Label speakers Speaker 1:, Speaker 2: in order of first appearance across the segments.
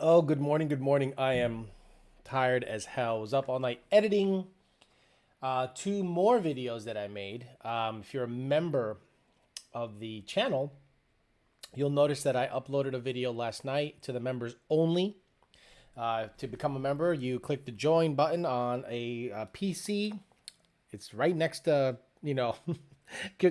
Speaker 1: Oh, good morning. Good morning. I am tired as hell. Was up all night editing two more videos that I made. If you're a member of the channel, you'll notice that I uploaded a video last night to the members only. To become a member, you click the join button on a PC. It's right next to,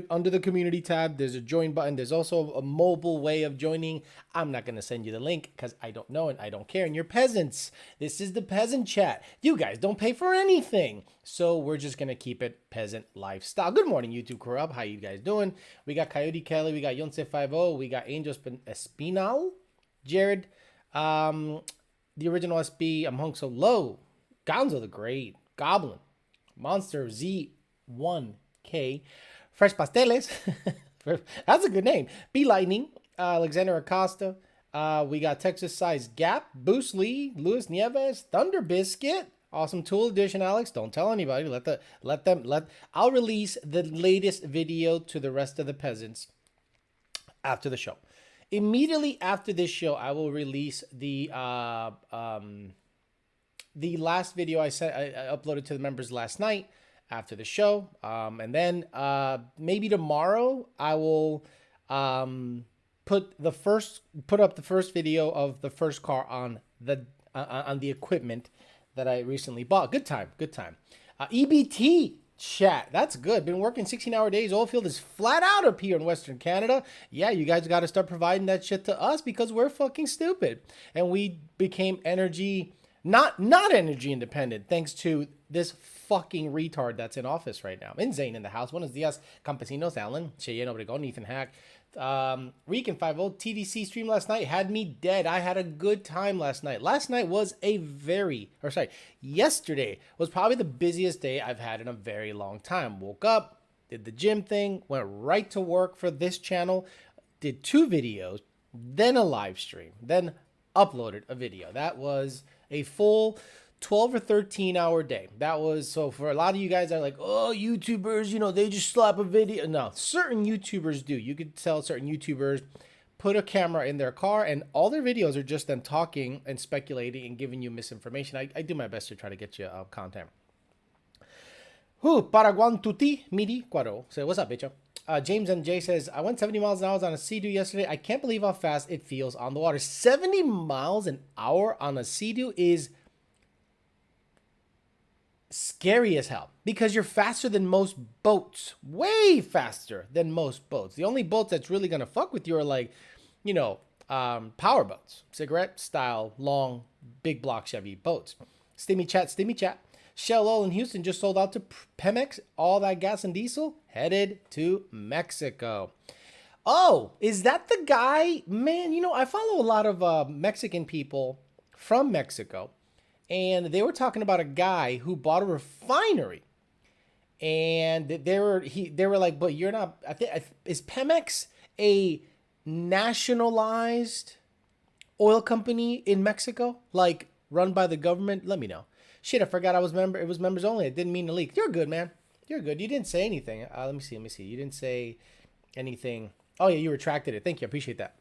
Speaker 1: under the community tab. There's a join button. There's also a mobile way of joining. I'm not going to send you the link because I don't know and I don't care. And you're peasants. This is the peasant chat. You guys don't pay for anything. So we're just going to keep it peasant lifestyle. Good morning, YouTube Corrupt. How you guys doing? We got Coyote Kelly. We got Yonce 50. We got Angel Espinal. Jared. The original SB. I'm hung so low. Gonzo the Great. Goblin. Monster Z1K, Fresh Pasteles, that's a good name. Be Lightning, Alexander Acosta. We got Texas Size Gap, Boost Lee, Luis Nieves, Thunder Biscuit, Awesome Tool Edition. Alex, don't tell anybody. I'll release the latest video to the rest of the peasants after the show. Immediately after this show, I will release the last video I uploaded to the members last night after the show. And then maybe tomorrow I will put up the first video of the first car on the equipment that I recently bought. Good time. EBT chat. That's good. Been working 16-hour days. Oil field is flat out up here in Western Canada. Yeah, you guys got to start providing that shit to us because we're fucking stupid. And we became not energy independent thanks to this fucking retard that's in office right now. Insane in the house. Buenos dias, campesinos. Alan, Cheyenne Obregon, Ethan Hack. Reek and 50 TDC stream last night had me dead. I had a good time last night. Yesterday was probably the busiest day I've had in a very long time. Woke up, did the gym thing, went right to work for this channel, did 2 videos, then a live stream, then uploaded a video. That was a full 12 or 13 hour day. That was, so for a lot of you guys that are like, oh, YouTubers, they just slap a video. No, certain YouTubers do. You could tell certain YouTubers put a camera in their car and all their videos are just them talking and speculating and giving you misinformation. I do my best to try to get you content. Paraguan tuti midi quaro. So what's up, bitch? James and Jay says, I went 70 miles an hour on a Sea-Doo yesterday. I can't believe how fast it feels on the water. 70 miles an hour on a Sea-Doo is scary as hell because you're faster than most boats. Way faster than most boats. The only boats that's really going to fuck with you are like, power boats. Cigarette style, long, big block Chevy boats. Stimmy chat. Shell Oil in Houston just sold out to Pemex. All that gas and diesel headed to Mexico. Oh, is that the guy? Man, I follow a lot of Mexican people from Mexico. And they were talking about a guy who bought a refinery. And they were like, but you're not, is Pemex a nationalized oil company in Mexico? Like run by the government? Let me know. Shit, I forgot it was members only. I didn't mean to leak. You're good, man. You're good. You didn't say anything. Let me see. You didn't say anything. Oh, yeah, you retracted it. Thank you. I appreciate that.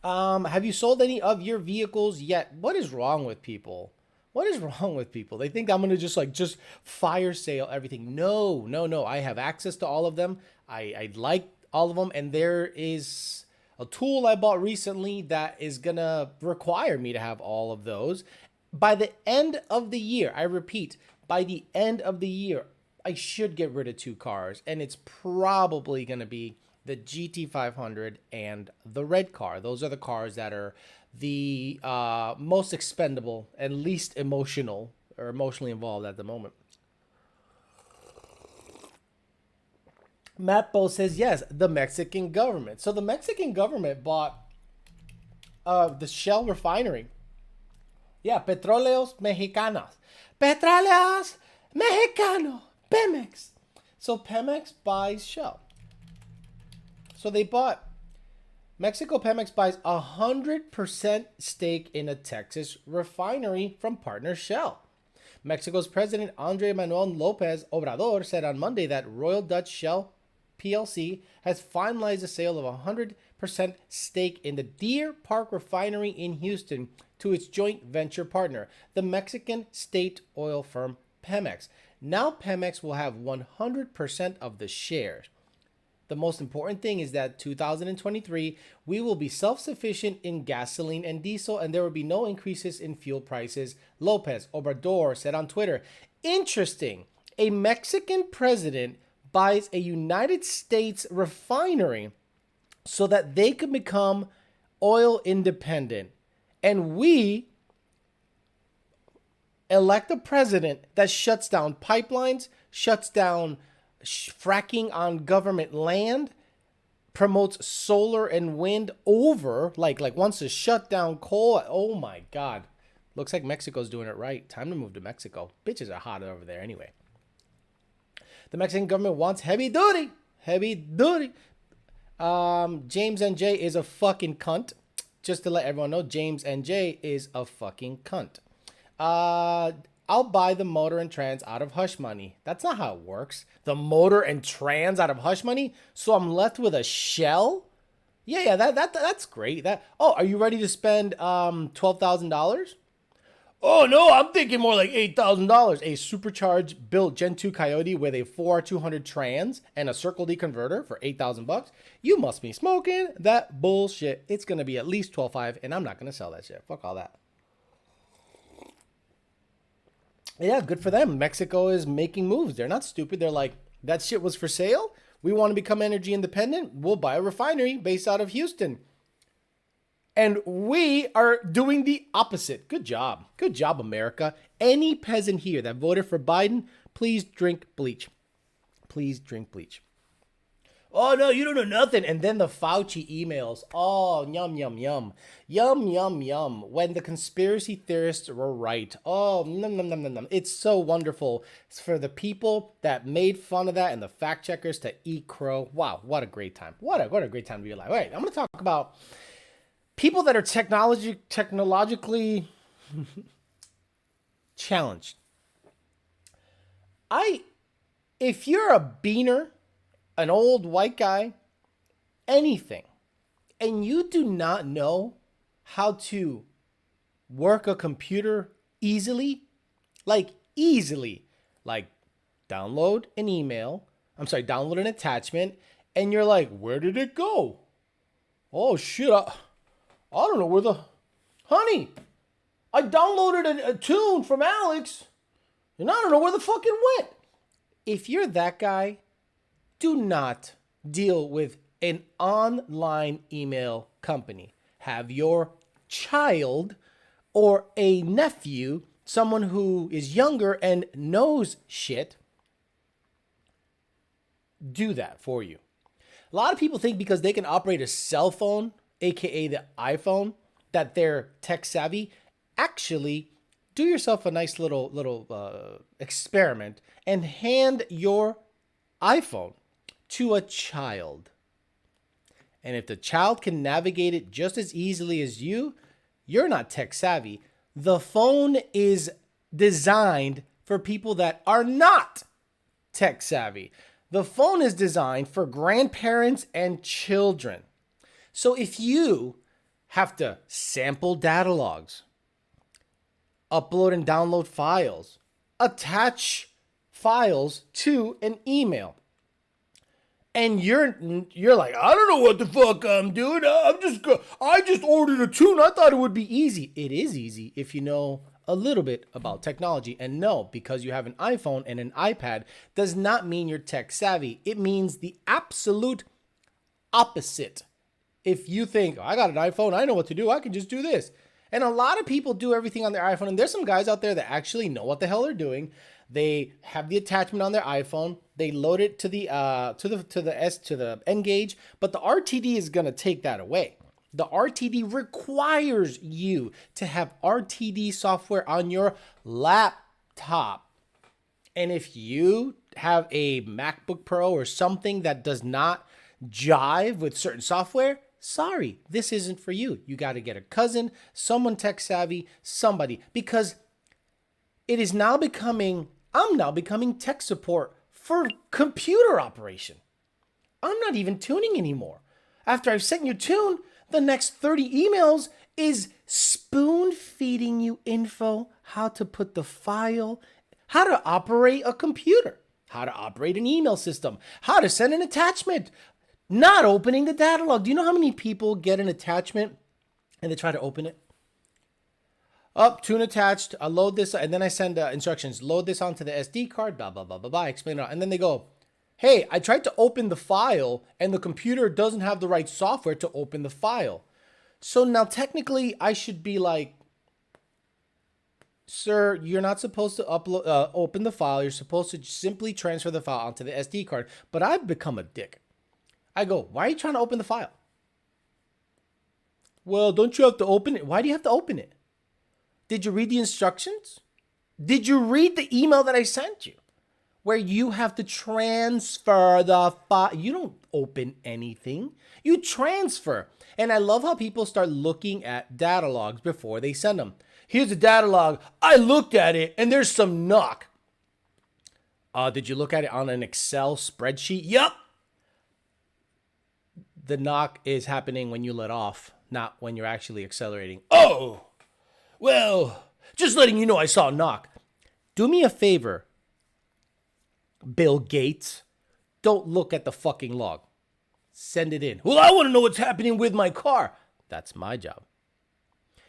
Speaker 1: Have you sold any of your vehicles yet? What is wrong with people? They think I'm going to just fire sale everything. No. I have access to all of them. I like all of them. And there is a tool I bought recently that is going to require me to have all of those. By the end of the year, I repeat, by the end of the year, I should get rid of 2 cars. And it's probably going to be the GT500 and the red car. Those are the cars that are the most expendable and least emotionally involved at the moment. Matbo says, yes, the Mexican government. So the Mexican government bought the Shell refinery. Yeah, Petróleos Mexicanos. Pemex. So Pemex buys Shell. So they bought, Pemex buys 100% stake in a Texas refinery from partner Shell. Mexico's President Andrés Manuel López Obrador said on Monday that Royal Dutch Shell PLC has finalized the sale of a 100% stake in the Deer Park refinery in Houston to its joint venture partner, the Mexican state oil firm Pemex. Now Pemex will have 100% of the shares. The most important thing is that 2023, we will be self-sufficient in gasoline and diesel, and there will be no increases in fuel prices, Lopez Obrador said on Twitter. Interesting. A Mexican president buys a United States refinery so that they can become oil independent. And we elect a president that shuts down pipelines, shuts down fracking on government land, promotes solar and wind over, like wants to shut down coal. Oh my God. Looks like Mexico's doing it right. Time to move to Mexico. Bitches are hot over there anyway. The Mexican government wants heavy duty. Heavy duty. James NJ is a fucking cunt. Just to let everyone know, James NJ is a fucking cunt. I'll buy the motor and trans out of hush money. That's not how it works. The motor and trans out of hush money? So I'm left with a shell? Yeah, that's great. Are you ready to spend $12,000? Oh no, I'm thinking more like $8,000. A supercharged built Gen 2 Coyote with a 4 200 trans and a Circle D converter for $8,000. You must be smoking that bullshit. It's gonna be at least $12,500, and I'm not gonna sell that shit. Fuck all that. Yeah, good for them. Mexico is making moves. They're not stupid. They're like, that shit was for sale. We want to become energy independent. We'll buy a refinery based out of Houston. And we are doing the opposite. Good job. Good job, America. Any peasant here that voted for Biden, please drink bleach. Please drink bleach. Oh, no, you don't know nothing. And then the Fauci emails. Oh, yum, yum, yum. Yum, yum, yum. When the conspiracy theorists were right. Oh, num, num, num, num, num. It's so wonderful. It's for the people that made fun of that and the fact checkers to eat crow. Wow, what a great time. What a great time to be alive. All right, I'm going to talk about people that are technologically challenged. If you're a beaner, an old white guy, anything, and you do not know how to work a computer easily, like download an email, download an attachment, and you're like, where did it go? Oh shit, I don't know honey, I downloaded a tune from Alex, and I don't know where the fuck it went. If you're that guy, do not deal with an online email company. Have your child or a nephew, someone who is younger and knows shit, do that for you. A lot of people think because they can operate a cell phone, aka the iPhone, that they're tech savvy. Actually, do yourself a nice little experiment and hand your iPhone to a child. And if the child can navigate it just as easily as you're not tech savvy. The phone is designed for people that are not tech savvy. The phone is designed for grandparents and children. So if you have to sample data logs, upload and download files, attach files to an email, and you're like, I don't know what the fuck I'm doing. I just ordered a tune. I thought it would be easy. It is easy if you know a little bit about technology. And no, because you have an iPhone and an iPad does not mean you're tech savvy. It means the absolute opposite. If you think, I got an iPhone, I know what to do, I can just do this. And a lot of people do everything on their iPhone. And there's some guys out there that actually know what the hell they're doing. They have the attachment on their iPhone. They load it to the N gauge, but the RTD is gonna take that away. The RTD requires you to have RTD software on your laptop. And if you have a MacBook Pro or something that does not jive with certain software, sorry, this isn't for you. You got to get a cousin, someone tech savvy, somebody, because it is now becoming, I'm now becoming tech support for computer operation. I'm not even tuning anymore. After I've sent you tune, the next 30 emails is spoon feeding you info, how to put the file, how to operate a computer, how to operate an email system, how to send an attachment, not opening the data log. Do you know how many people get an attachment and they try to open it? Up, tune attached, I load this, and then I send instructions, load this onto the SD card, blah, blah, blah, blah, blah, explain it all. And then they go, hey, I tried to open the file and the computer doesn't have the right software to open the file. So now technically I should be like, sir, you're not supposed to open the file. You're supposed to simply transfer the file onto the SD card. But I've become a dick. I go, why are you trying to open the file? Well, don't you have to open it? Why do you have to open it? Did you read the instructions? Did you read the email that I sent you? Where you have to transfer the file. You don't open anything. You transfer. And I love how people start looking at data logs before they send them. Here's a data log. I looked at it and there's some knock. Did you look at it on an Excel spreadsheet? Yup. The knock is happening when you let off, not when you're actually accelerating. Oh! Well, just letting you know I saw a knock. Do me a favor, Bill Gates. Don't look at the fucking log. Send it in. Well, I want to know what's happening with my car. That's my job.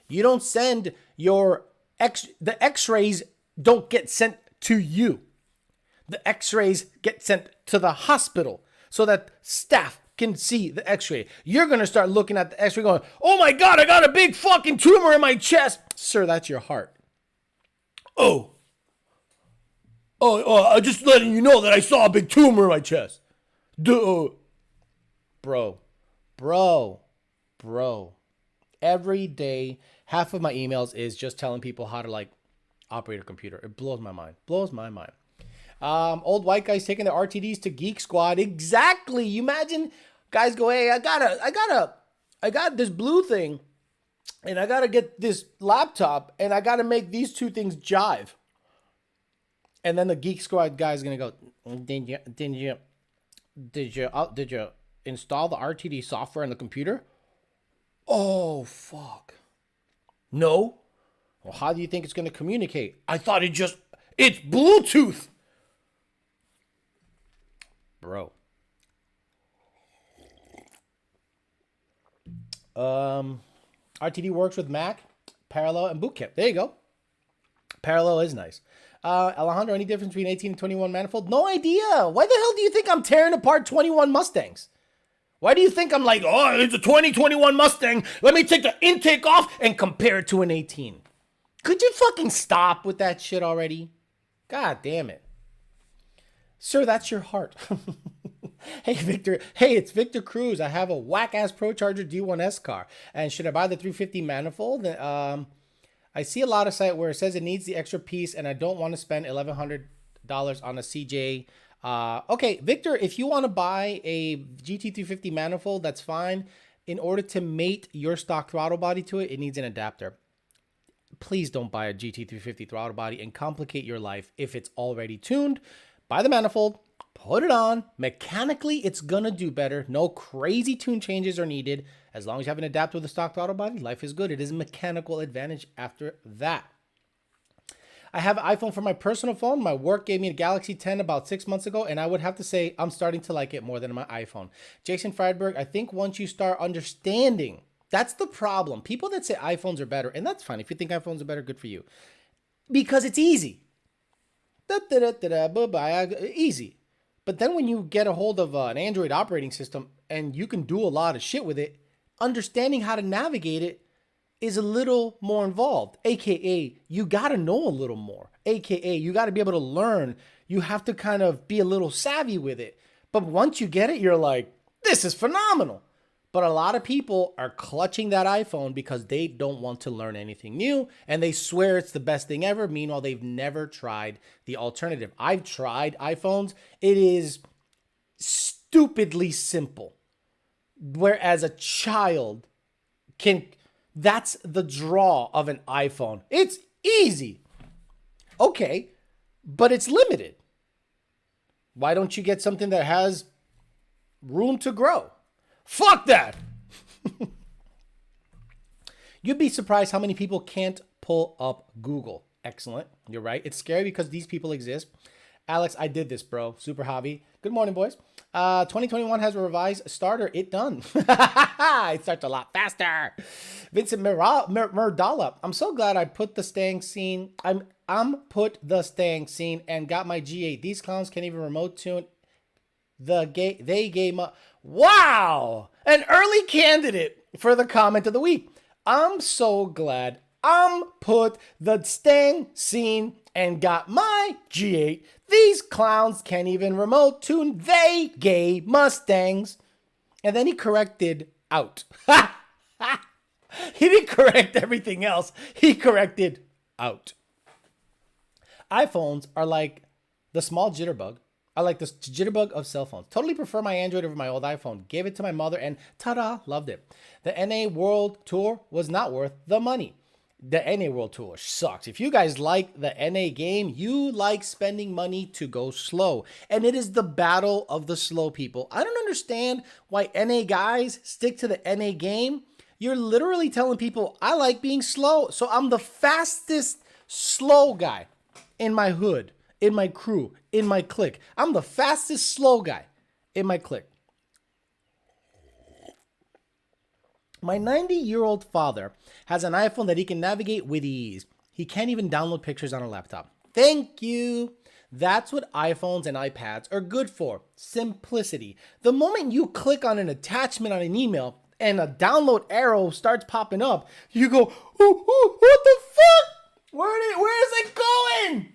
Speaker 1: You don't send the x-rays don't get sent to you. The x-rays get sent to the hospital so that staff can see the x-ray. You're going to start looking at the x-ray going, oh my God, I got a big fucking tumor in my chest. Sir, that's your heart. Oh, I'm just letting you know that I saw a big tumor in my chest. Duh. Bro. Every day, half of my emails is just telling people how to like operate a computer. It blows my mind. Old white guys taking their RTDs to Geek Squad. Exactly. You imagine guys go, hey, I got this blue thing and I got to get this laptop and I got to make these two things jive. And then the Geek Squad guy is going to go, did you install the RTD software on the computer? Oh, fuck. No. Well, how do you think it's going to communicate? I thought it's Bluetooth. Bro. RTD works with Mac, Parallel, and Bootcamp. There you go. Parallel is nice. Alejandro, any difference between 18 and 21 Manifold? No idea. Why the hell do you think I'm tearing apart 21 Mustangs? Why do you think I'm like, oh, it's a 2021 Mustang. Let me take the intake off and compare it to an 18. Could you fucking stop with that shit already? God damn it. Sir, that's your heart. Hey, Victor. Hey, it's Victor Cruz. I have a whack-ass Pro Charger D1S car. And should I buy the 350 Manifold? I see a lot of site where it says it needs the extra piece, and I don't want to spend $1,100 on a CJ. Okay, Victor, if you want to buy a GT350 Manifold, that's fine. In order to mate your stock throttle body to it, it needs an adapter. Please don't buy a GT350 throttle body and complicate your life if it's already tuned. Buy the Manifold, put it on. Mechanically, it's going to do better. No crazy tune changes are needed. As long as you have an adapter with a stock throttle body, life is good. It is a mechanical advantage after that. I have an iPhone for my personal phone. My work gave me a Galaxy 10 about 6 months ago, and I would have to say I'm starting to like it more than my iPhone. Jason Friedberg, I think once you start understanding, that's the problem. People that say iPhones are better, and that's fine. If you think iPhones are better, good for you. Because it's easy. Easy. But then when you get a hold of an Android operating system and you can do a lot of shit with it, understanding how to navigate it is a little more involved. AKA, you got to know a little more. AKA, you got to be able to learn. You have to kind of be a little savvy with it. But once you get it, you're like, this is phenomenal. But a lot of people are clutching that iPhone because they don't want to learn anything new and they swear it's the best thing ever. Meanwhile, they've never tried the alternative. I've tried iPhones. It is stupidly simple. Whereas a child that's the draw of an iPhone. It's easy. Okay, but it's limited. Why don't you get something that has room to grow. Fuck that. You'd be surprised how many people can't pull up Google. Excellent. You're right. It's scary because these people exist. Alex, I did this, bro. Super hobby. Good morning, boys. 2021 has a revised starter. It done. It starts a lot faster. Vincent Murdala. I'm so glad I put the staying scene. I'm put the staying scene and got my G8. These clowns can't even remote tune. They gave up. Wow! An early candidate for the comment of the week. I'm so glad I'm put the staying scene and got my G8. These clowns can't even remote tune. They gay Mustangs. And then he corrected out. He didn't correct everything else. He corrected out. iPhones are like the small jitterbug. I like the jitterbug of cell phones. Totally prefer my Android over my old iPhone. Gave it to my mother and ta-da, loved it. The NA World Tour was not worth the money. The NA World Tour sucks. If you guys like the NA game, you like spending money to go slow. And it is the battle of the slow people. I don't understand why NA guys stick to the NA game. You're literally telling people, I like being slow. So I'm the fastest slow guy in my hood, in my crew, in my clique. I'm the fastest slow guy in my clique. My 90-year-old father has an iPhone that he can navigate with ease. He can't even download pictures on a laptop. Thank you. That's what iPhones and iPads are good for. Simplicity. The moment you click on an attachment on an email and a download arrow starts popping up, you go, what the fuck? Where is it going?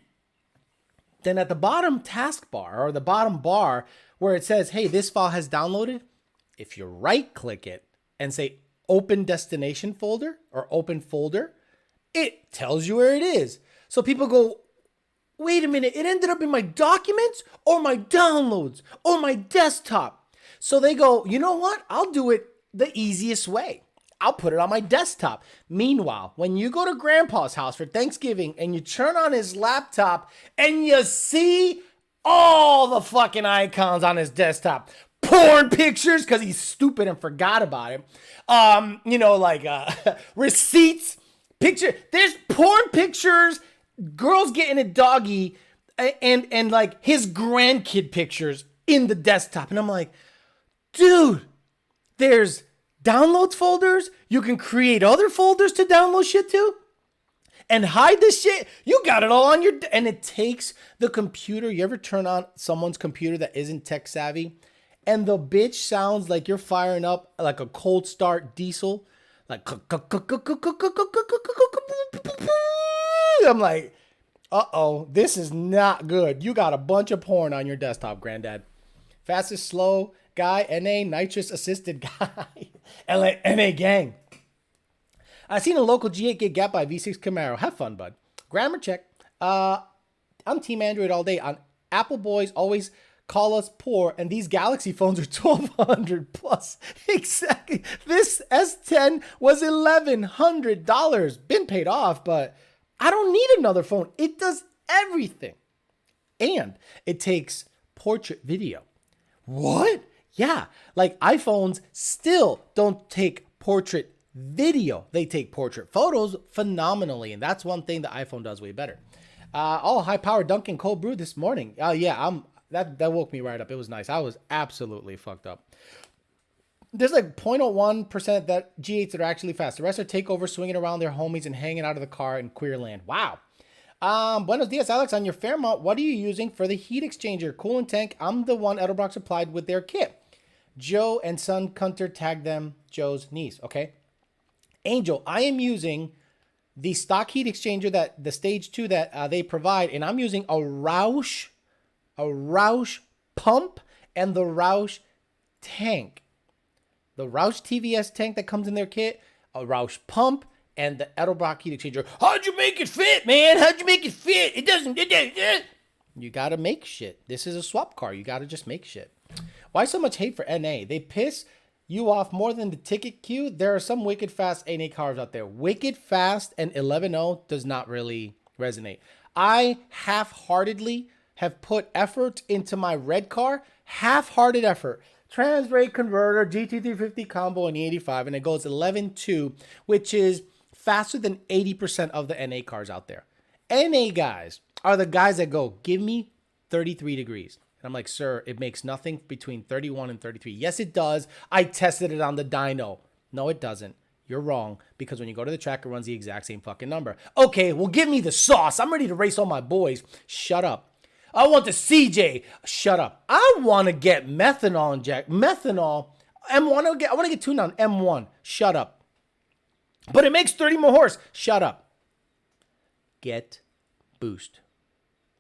Speaker 1: Then at the bottom taskbar or the bottom bar where it says, hey, this file has downloaded, if you right click it and say open destination folder or open folder, it tells you where it is. So people go, wait a minute, it ended up in my documents or my downloads or my desktop. So they go, you know what? I'll do it the easiest way. I'll put it on my desktop. Meanwhile, when you go to grandpa's house for Thanksgiving and you turn on his laptop and you see all the fucking icons on his desktop, porn pictures because he's stupid and forgot about it. Receipts, there's porn pictures, girls getting a doggy and like his grandkid pictures in the desktop. And I'm like, dude, there's downloads folders. You can create other folders to download shit to and hide this shit. You got it all on your, and it takes the computer. You ever turn on someone's computer that isn't tech savvy and the bitch sounds like you're firing up like a cold start diesel? Like, I'm like, uh-oh, this is not good. You got a bunch of porn on your desktop, granddad. Fastest slow guy, NA nitrous assisted guy. NA gang. I seen a local G8 get gapped by V6 Camaro. Have fun, bud. Grammar check. I'm team Android all day. On Apple boys always call us poor, and these Galaxy phones are $1,200 plus. Exactly. This S10 was $1,100. Been paid off, but I don't need another phone. It does everything. And it takes portrait video. What? Yeah, like iPhones still don't take portrait video. They take portrait photos phenomenally, and that's one thing the iPhone does way better. High power Dunkin' cold brew this morning. That woke me right up. It was nice. I was absolutely fucked up. There's like 0.01% that G8s that are actually fast. The rest are takeover, swinging around their homies and hanging out of the car in queer land. Wow. Buenos dias, Alex. On your Fairmont, what are you using for the heat exchanger? Coolant tank. I'm the one Edelbrock supplied with their kit. Joe and son Kunter tagged them Joe's niece. Okay. Angel, I am using the stock heat exchanger that the stage 2 that they provide, and I'm using a Roush pump and the Roush tank. The Roush TVS tank that comes in their kit, a Roush pump, and the Edelbrock heat exchanger. How'd you make it fit, man? How'd you make it fit? It doesn't. You gotta make shit. This is a swap car. You gotta just make shit. Why so much hate for NA? They piss you off more than the ticket queue. There are some wicked fast NA cars out there. Wicked fast and 11.0 does not really resonate. I half-heartedly have put effort into my red car. Half-hearted effort. trans rate converter, GT350 combo, and E85, and it goes 11.2, which is faster than 80% of the NA cars out there. NA guys are the guys that go, give me 33 degrees. And I'm like, sir, it makes nothing between 31 and 33. Yes, it does. I tested it on the dyno. No, it doesn't. You're wrong, because when you go to the track, it runs the exact same fucking number. Okay, well, give me the sauce. I'm ready to race all my boys. Shut up. I want the CJ. Shut up. I want to get methanol inject. Methanol. M1. I want to get tuned on M1. Shut up. But it makes 30 more horse. Shut up. Get boost.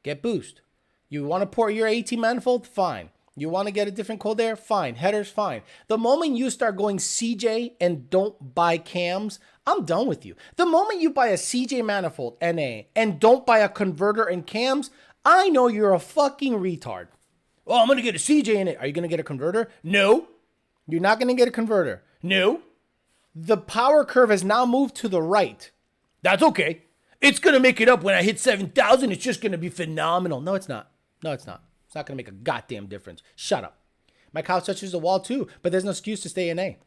Speaker 1: Get boost. You want to port your AT manifold? Fine. You want to get a different cold air? Fine. Headers? Fine. The moment you start going CJ and don't buy cams, I'm done with you. The moment you buy a CJ manifold NA and don't buy a converter and cams, I know you're a fucking retard. Oh, I'm going to get a CJ in it. Are you going to get a converter? No. You're not going to get a converter. No. The power curve has now moved to the right. That's okay. It's going to make it up when I hit 7,000. It's just going to be phenomenal. No, it's not. No, it's not. It's not going to make a goddamn difference. Shut up. My couch touches the wall too, but there's no excuse to stay in A.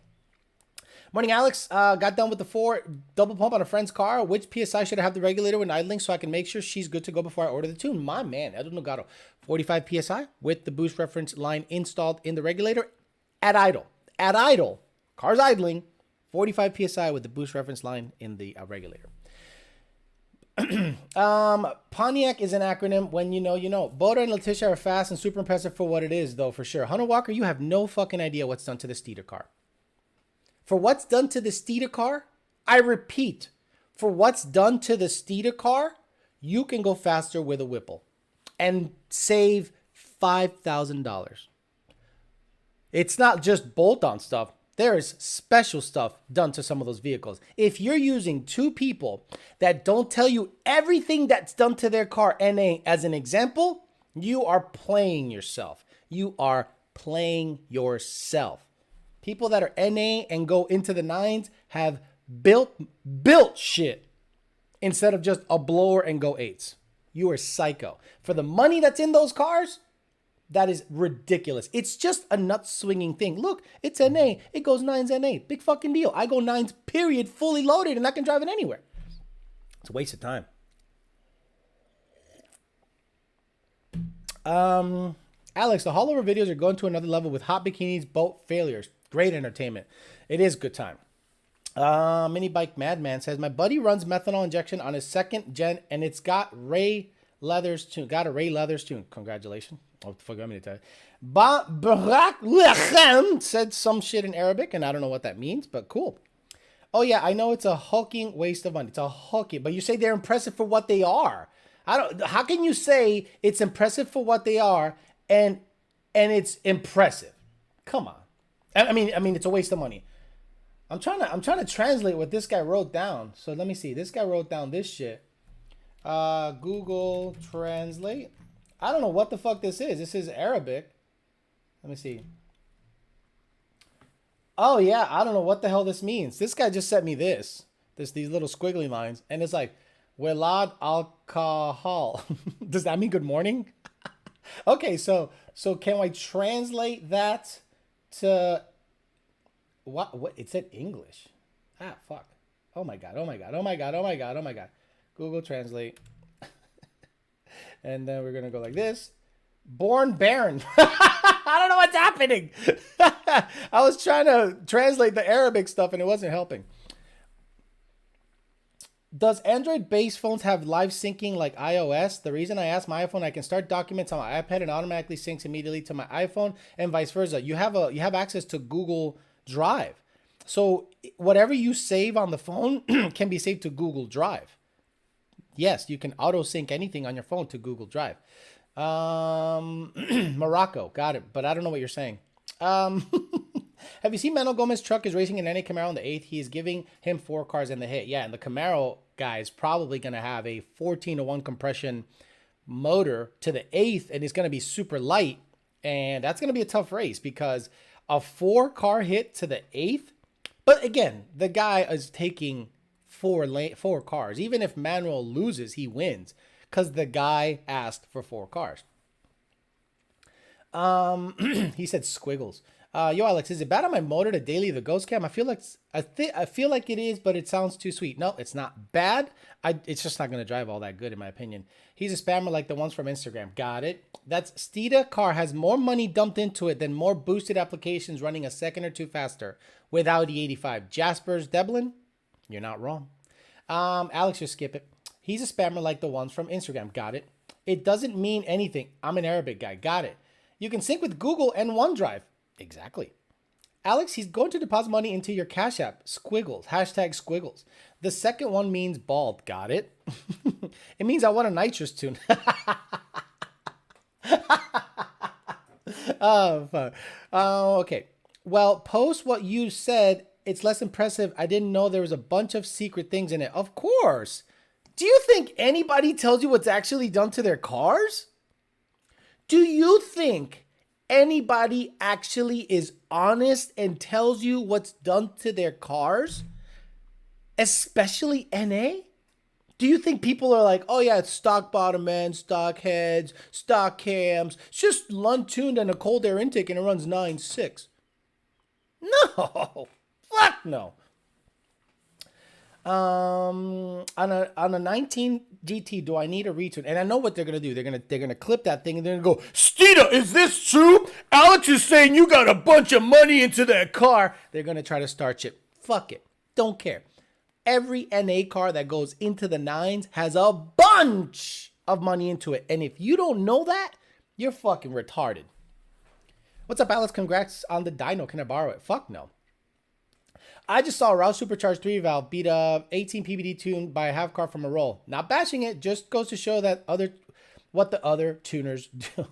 Speaker 1: Morning, Alex. Got done with the 4 double pump on a friend's car. Which PSI should I have the regulator when idling so I can make sure she's good to go before I order the tune? My man, Edu Nogaro. 45 PSI with the boost reference line installed in the regulator at idle. At idle. Car's idling. 45 PSI with the boost reference line in the regulator. Pontiac is an acronym. When you know, you know. Boda and Letitia are fast and super impressive for what it is, though, for sure. Hunter Walker, you have no fucking idea what's done to the Steeder car. For what's done to the Steeder car, I repeat, for what's done to the Steeder car, you can go faster with a Whipple and save $5,000. It's not just bolt-on stuff. There is special stuff done to some of those vehicles. If you're using 2 people that don't tell you everything that's done to their car, NA, as an example, you are playing yourself. You are playing yourself. People that are NA and go into the 9s have built shit instead of just a blower and go 8s. You are psycho. For the money that's in those cars, that is ridiculous. It's just a nut swinging thing. Look, it's NA. It goes 9s NA. Big fucking deal. I go 9s, period, fully loaded, and I can drive it anywhere. It's a waste of time. Alex, the haulover videos are going to another level with hot bikinis, boat failures. Great entertainment. It is good time. Mini Bike Madman says, my buddy runs methanol injection on his 2nd gen, and it's got Ray Leathers tune. Got a Ray Leathers tune. Congratulations. What the fuck am I going to tell you? Said some shit in Arabic, and I don't know what that means, but cool. Oh, yeah, I know it's a hulking waste of money. It's a hulking, but you say they're impressive for what they are. How can you say it's impressive for what they are and it's impressive? Come on. I mean, it's a waste of money. I'm trying to translate what this guy wrote down. So let me see. This guy wrote down this shit. Google Translate. I don't know what the fuck this is. This is Arabic. Let me see. Oh yeah, I don't know what the hell this means. This guy just sent me these little squiggly lines, and it's like Welad alcohol. Does that mean good morning? Okay, so can I translate that to what? It said English. Ah, fuck. Oh my god. Google Translate. And then we're going to go like this. Born Baron. I don't know what's happening. I was trying to translate the Arabic stuff and it wasn't helping. Does Android-based phones have live syncing like iOS? The reason I asked, my iPhone, I can start documents on my iPad and automatically syncs immediately to my iPhone and vice versa. You have access to Google Drive. So whatever you save on the phone can be saved to Google Drive. Yes, you can auto sync anything on your phone to Google Drive. Morocco, got it. But I don't know what you're saying. Have you seen Manuel Gomez's truck is racing in any Camaro on the 8th? He is giving him 4 cars in the hit. Yeah, and the Camaro guy is probably going to have a 14-to-1 compression motor to the 8th, and it's going to be super light. And that's going to be a tough race because a 4-car hit to the 8th. But again, the guy is taking 4 cars. Even if Manuel loses, he wins because the guy asked for 4 cars. He said squiggles. Yo, Alex, is it bad on my motor to daily the ghost cam? I feel like it is, but it sounds too sweet. No, it's not bad. It's just not gonna drive all that good in my opinion. He's a spammer like the ones from Instagram. Got it. That's Steeda car has more money dumped into it than more boosted applications running a second or two faster with Audi 85. Jasper's Deblin, you're not wrong. Alex, just skip it. He's a spammer like the ones from Instagram. Got it. It doesn't mean anything. I'm an Arabic guy. Got it. You can sync with Google and OneDrive. Exactly. Alex, he's going to deposit money into your Cash App. Squiggles. Hashtag squiggles. The second one means bald. Got it. It means I want a nitrous tune. Oh, fuck. Okay. Well, post what you said. It's less impressive. I didn't know there was a bunch of secret things in it. Of course. Do you think anybody tells you what's actually done to their cars? Do you think anybody actually is honest and tells you what's done to their cars? Especially NA? Do you think people are like, oh yeah, it's stock bottom end, stock heads, stock cams, it's just tuned and a cold air intake and it runs 9.6? No, fuck no. On a 19 GT, do I need a retune? And I know what they're gonna do. They're gonna clip that thing and they're gonna go, Steeda, is this true? Alex is saying you got a bunch of money into that car. They're gonna try to start shit. Fuck it. Don't care. Every NA car that goes into the nines has a bunch of money into it. And if you don't know that, you're fucking retarded. What's up, Alex? Congrats on the dyno. Can I borrow it? Fuck no. I just saw a Rouse Supercharged 3-valve beat a 18 PBD tune by a half car from a roll. Not bashing it, just goes to show that what the other tuners do.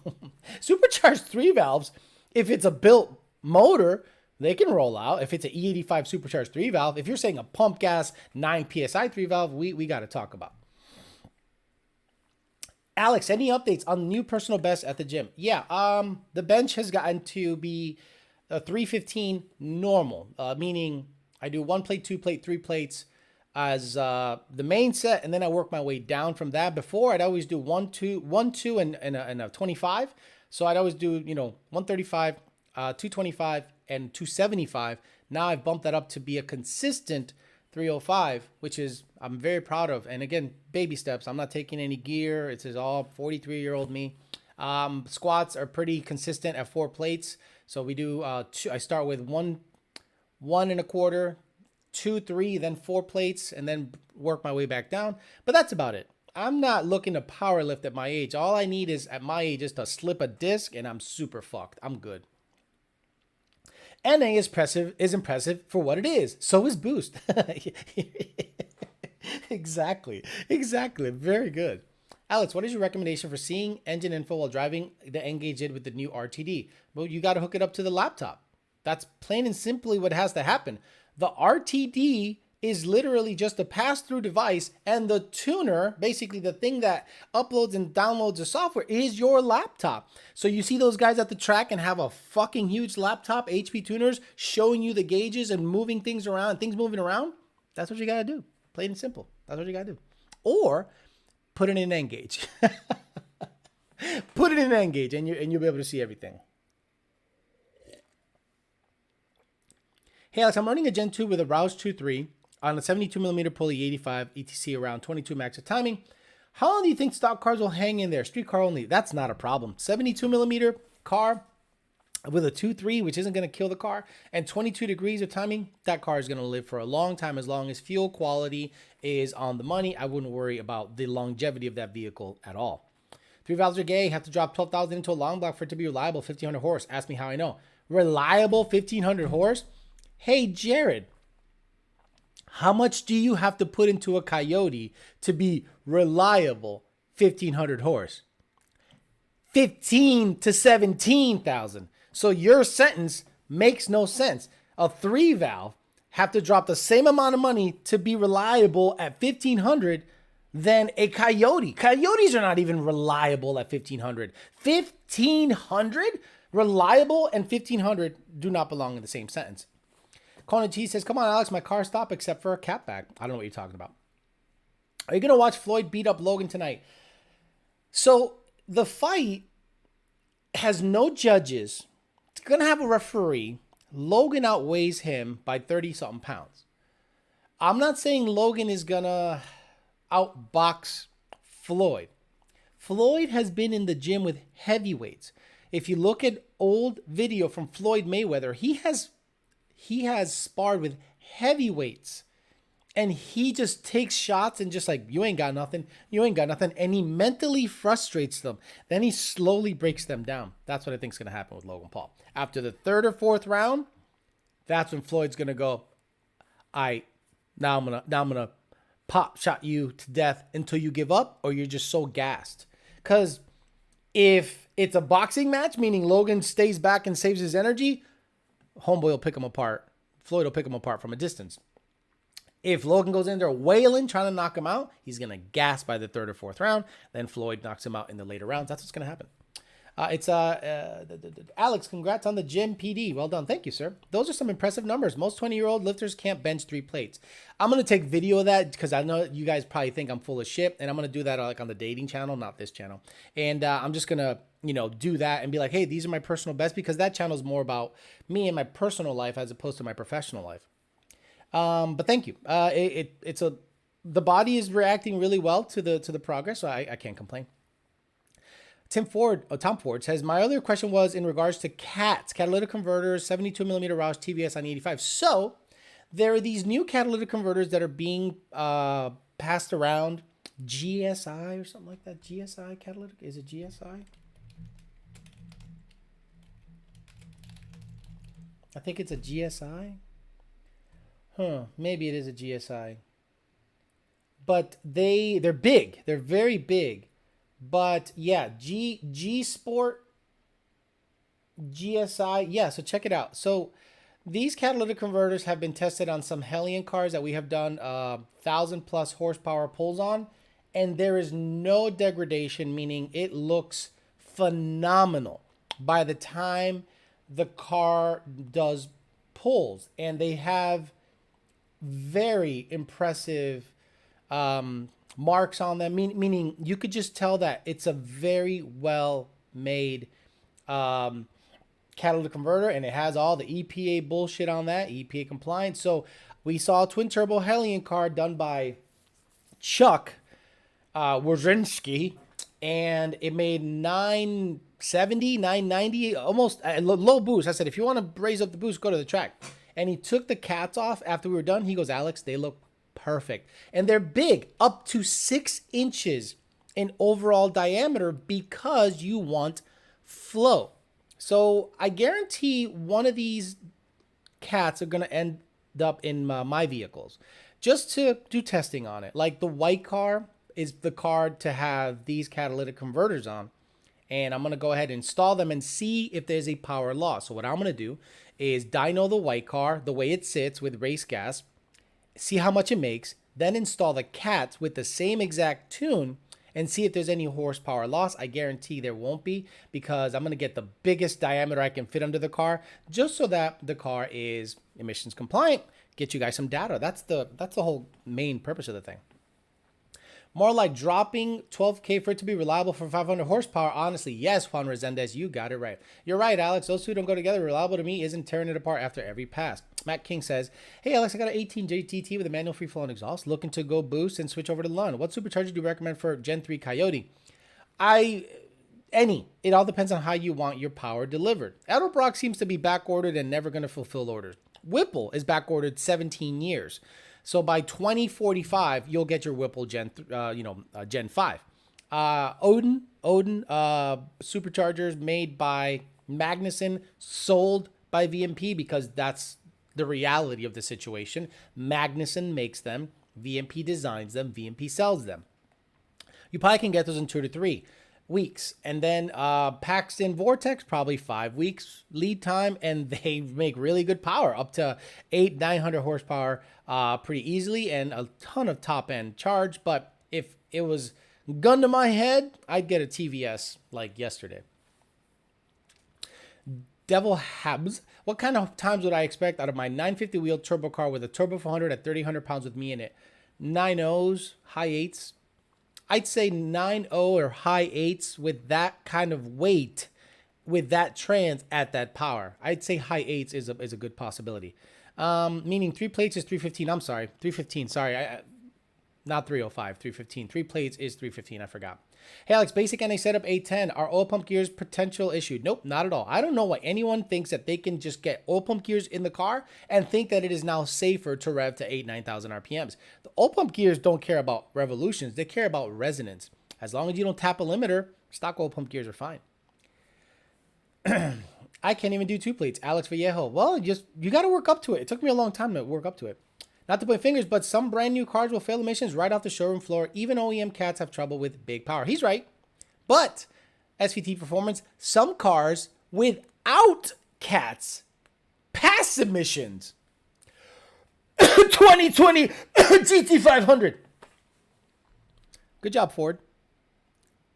Speaker 1: Supercharged 3-valves, if it's a built motor, they can roll out. If it's an E85 Supercharged 3-valve, if you're saying a pump gas 9 PSI 3-valve, we got to talk about. Alex, any updates on the new personal best at the gym? Yeah, the bench has gotten to be a 315 normal, meaning I do 1 plate, 2 plate, 3 plates as the main set, and then I work my way down from that. Before, I'd always do 1, 2, and a 25. So I'd always do, 135, 225, and 275. Now I've bumped that up to be a consistent 305, which is I'm very proud of. And again, baby steps. I'm not taking any gear. It's all 43-year-old me. Squats are pretty consistent at 4 plates. So we do I start with 1 1.25, 2, 3, then 4 plates, and then work my way back down. But that's about it. I'm not looking to power lift at my age. All I need is at my age is to slip a disc, and I'm super fucked. I'm good. NA is impressive for what it is. So is Boost. Exactly. Very good. Alex, what is your recommendation for seeing engine info while driving the N-Gage did with the new RTD? Well, you got to hook it up to the laptop. That's plain and simply what has to happen. The RTD is literally just a pass-through device, and the tuner, basically the thing that uploads and downloads the software, is your laptop. So you see those guys at the track and have a fucking huge laptop, HP tuners, showing you the gauges and moving things around, things moving around? That's what you got to do. Plain and simple. That's what you got to do. Or put it in N-Gage. Put it in N-Gage and you'll be able to see everything. Hey Alex, I'm running a Gen 2 with a Rouse 2.3 on a 72mm pulley 85 ETC around 22 max of timing. How long do you think stock cars will hang in there? Street car only. That's not a problem. 72mm car with a 2.3, which isn't going to kill the car, and 22 degrees of timing, that car is going to live for a long time as long as fuel quality is on the money. I wouldn't worry about the longevity of that vehicle at all. 3 valves are gay. Have to drop 12,000 into a long block for it to be reliable. 1,500 horse. Ask me how I know. Reliable 1,500 horse? Hey, Jared, how much do you have to put into a Coyote to be reliable 1,500 horse? 15 to 17,000. So your sentence makes no sense. A 3-valve have to drop the same amount of money to be reliable at 1,500 than a Coyote. Coyotes are not even reliable at 1,500. 1,500? Reliable and 1,500 do not belong in the same sentence. Conan T says, come on, Alex, my car stopped except for a cat bag. I don't know what you're talking about. Are you going to watch Floyd beat up Logan tonight? So the fight has no judges. going to have a referee. Logan outweighs him by 30-something pounds. I'm not saying Logan is going to outbox Floyd. Floyd has been in the gym with heavyweights. If you look at old video from Floyd Mayweather, he has sparred with heavyweights. And he just takes shots and just like, you ain't got nothing. You ain't got nothing. And he mentally frustrates them. Then he slowly breaks them down. That's what I think is going to happen with Logan Paul. After the third or fourth round, that's when Floyd's going to go, now I'm going to pop shot you to death until you give up or you're just so gassed. Because if it's a boxing match, meaning Logan stays back and saves his energy, homeboy will pick him apart. Floyd will pick him apart from a distance. If Logan goes in there wailing, trying to knock him out, he's going to gas by the third or fourth round. Then Floyd knocks him out in the later rounds. That's what's going to happen. Alex, congrats on the gym PD. Well done. Thank you, sir. Those are some impressive numbers. Most 20-year-old lifters can't bench 3 plates. I'm going to take video of that because I know you guys probably think I'm full of shit. And I'm going to do that like on the dating channel, not this channel. And I'm just going to, do that and be like, hey, these are my personal best, because that channel is more about me and my personal life as opposed to my professional life. But thank you. The body is reacting really well to the progress, so I can't complain. Tom Ford says, my other question was in regards to catalytic converters, 72 millimeter Roush TVS on 85. So there are these new catalytic converters that are being passed around. GSI or something like that. GSI catalytic? Is it GSI? I think it's a GSI. Maybe it is a GSI. But they're big. They're very big. But yeah, G Sport, GSI. Yeah, so check it out. So these catalytic converters have been tested on some Hellion cars that we have done 1,000+ horsepower pulls on. And there is no degradation, meaning it looks phenomenal by the time the car does pulls. And they have very impressive marks on them, meaning you could just tell that it's a very well made catalytic converter, and it has all the EPA bullshit on that, EPA compliant. So we saw a twin turbo Hellion car done by Chuck Wojcinski, and it made 970, 990, almost low boost. I said, if you want to raise up the boost, go to the track. And he took the cats off after we were done. He goes, Alex, they look perfect. And they're big, up to 6 inches in overall diameter, because you want flow. So I guarantee one of these cats are going to end up in my vehicles just to do testing on it. Like the white car is the car to have these catalytic converters on. And I'm going to go ahead and install them and see if there's a power loss. So what I'm going to do is dyno the white car the way it sits with race gas, see how much it makes, then install the cats with the same exact tune and see if there's any horsepower loss. I guarantee there won't be, because I'm going to get the biggest diameter I can fit under the car just so that the car is emissions compliant. Get you guys some data. That's the whole main purpose of the thing. More like dropping 12K for it to be reliable for 500 horsepower. Honestly, yes, Juan Resendez, you got it right. You're right, Alex. Those two don't go together. Reliable to me isn't tearing it apart after every pass. Matt King says, hey, Alex, I got an 18 JTT with a manual free-flowing exhaust. Looking to go boost and switch over to Lund. What supercharger do you recommend for Gen 3 Coyote? Any. It all depends on how you want your power delivered. Edelbrock seems to be back-ordered and never going to fulfill orders. Whipple is back-ordered 17 years. So by 2045, you'll get your Whipple Gen 5. Odin superchargers made by Magnuson, sold by VMP, because that's the reality of the situation. Magnuson makes them, VMP designs them, VMP sells them. You probably can get those in 2 to 3 weeks. And then Paxton Vortex, probably 5 weeks lead time, and they make really good power, up to 900 horsepower pretty easily, and a ton of top end charge. But if it was gun to my head, I'd get a TVS like yesterday. Devil Habs, what kind of times would I expect out of my 950 wheel turbo car with a turbo 400 at 3,000 pounds with me in it? 9.0s, high 8s. I'd say 9.0 or high 8s with that kind of weight with that trans at that power. I'd say high eights is a good possibility. Meaning 3 plates is 315. I'm sorry, 315. Sorry, not 305, 315. 3 plates is 315. I forgot. Hey, Alex, basic NA setup 810. Are oil pump gears potential issue? Nope, not at all. I don't know why anyone thinks that they can just get oil pump gears in the car and think that it is now safer to rev to 9,000 RPMs. The oil pump gears don't care about revolutions. They care about resonance. As long as you don't tap a limiter, stock oil pump gears are fine. I can't even do 2 plates. Alex Vallejo. Well, you got to work up to it. It took me a long time to work up to it. Not to point fingers, but some brand new cars will fail emissions right off the showroom floor. Even OEM cats have trouble with big power. He's right. But SVT Performance, some cars without cats pass emissions. 2020 GT500. Good job, Ford.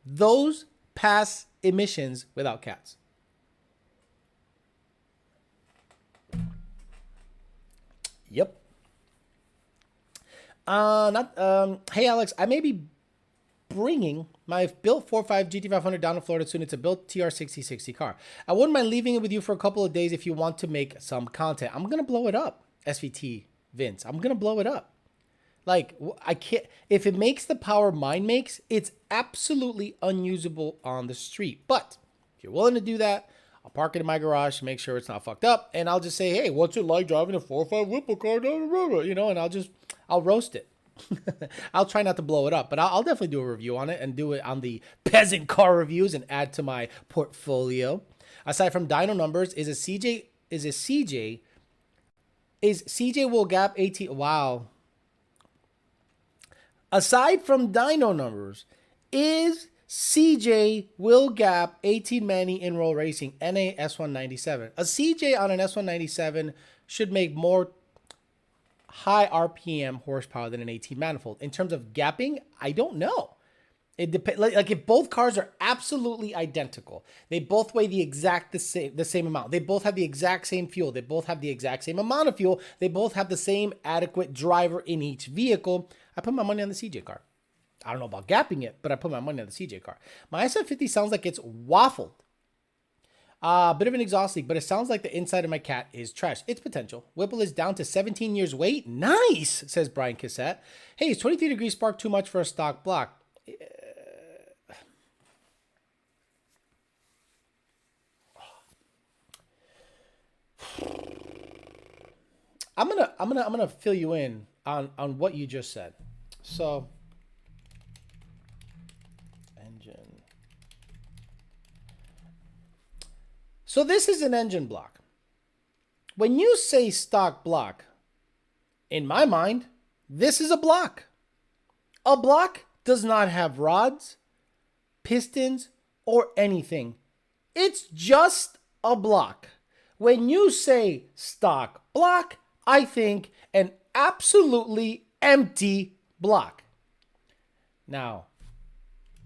Speaker 1: Those pass emissions without cats. Yep. Hey, Alex, I may be bringing my built 4.5 GT500 down to Florida soon. It's a built TR6060 car. I wouldn't mind leaving it with you for a couple of days if you want to make some content. I'm going to blow it up, SVT Vince. I'm going to blow it up. Like, I can't, if it makes the power mine makes, it's absolutely unusable on the street. But if you're willing to do that, I'll park it in my garage to make sure it's not fucked up. And I'll just say, hey, what's it like driving a 4.5 Whipple car down the road? You know, and I'll roast it. I'll try not to blow it up, but I'll definitely do a review on it and do it on the Peasant car reviews and add to my portfolio. Aside from dyno numbers, is CJ will gap 18? Wow. Aside from dyno numbers, is CJ will gap 18 Manny in roll racing NA S197? A CJ on an S197 should make more high RPM horsepower than an 18 Manifold. In terms of gapping, I don't know. It depends. Like if both cars are absolutely identical, they both weigh the same amount. They both have the exact same fuel. They both have the exact same amount of fuel. They both have the same adequate driver in each vehicle. I put my money on the CJ car. I don't know about gapping it, but I put my money on the CJ car. My SF50 sounds like it's waffled. Bit of an exhaust leak, but it sounds like the inside of my cat is trash. It's potential. Whipple is down to 17 years weight. Nice, says Brian Cassette. Hey, is 23 degree spark too much for a stock block? I'm gonna fill you in on what you just said. So, engine. So this is an engine block. When you say stock block, in my mind, this is a block. A block does not have rods, pistons, or anything. It's just a block. When you say stock block, I think an absolutely empty block. Now,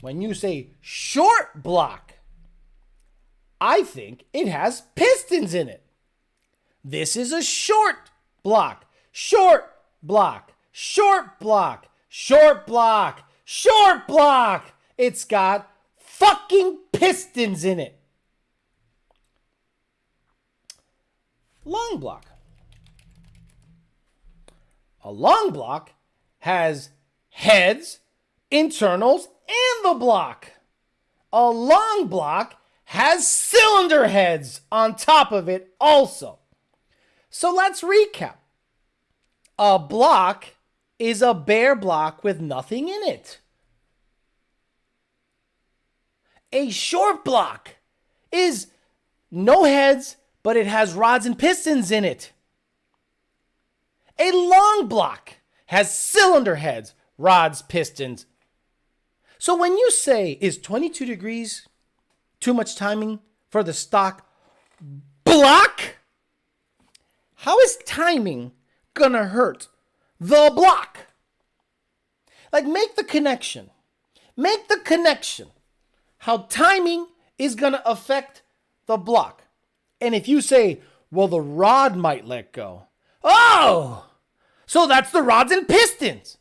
Speaker 1: when you say short block, I think it has pistons in it. This is a short block. Short block. Short block. Short block. Short block. It's got fucking pistons in it. Long block. A long block has heads, internals, and the block. A long block has cylinder heads on top of it also. So let's recap. A block is a bare block with nothing in it. A short block is no heads, but it has rods and pistons in it. A long block has cylinder heads, rods, pistons. So when you say, is 22 degrees too much timing for the stock block? How is timing gonna hurt the block? Like, make the connection. Make the connection. How timing is gonna affect the block. And if you say, well, the rod might let go. Oh, so that's the rods and pistons.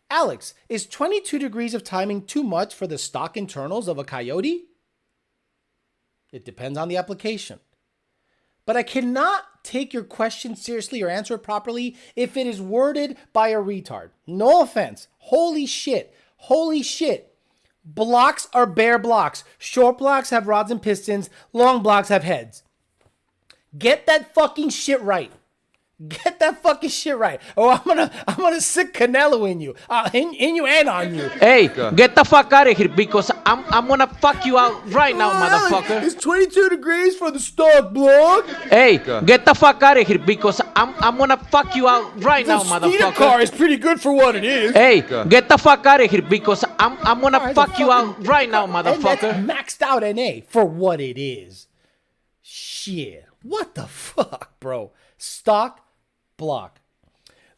Speaker 1: Alex, is 22 degrees of timing too much for the stock internals of a Coyote? It depends on the application. But I cannot take your question seriously or answer it properly if it is worded by a retard. No offense. Holy shit. Holy shit. Blocks are bare blocks. Short blocks have rods and pistons. Long blocks have heads. Get that fucking shit right. Get that fucking shit right. Or I'm gonna sick Canelo in you. In you and on you.
Speaker 2: Hey, get the fuck out of here because I'm gonna fuck you out right now, motherfucker.
Speaker 1: It's 22 degrees for the stock block.
Speaker 2: Hey, get the fuck out of here because I'm gonna fuck you out right now,
Speaker 1: The
Speaker 2: motherfucker.
Speaker 1: car is pretty good for what it is.
Speaker 2: Hey, get the fuck out of here because I'm gonna fuck you out right now, motherfucker.
Speaker 1: And that's maxed out NA for what it is. Shit. What the fuck, bro? Stock block.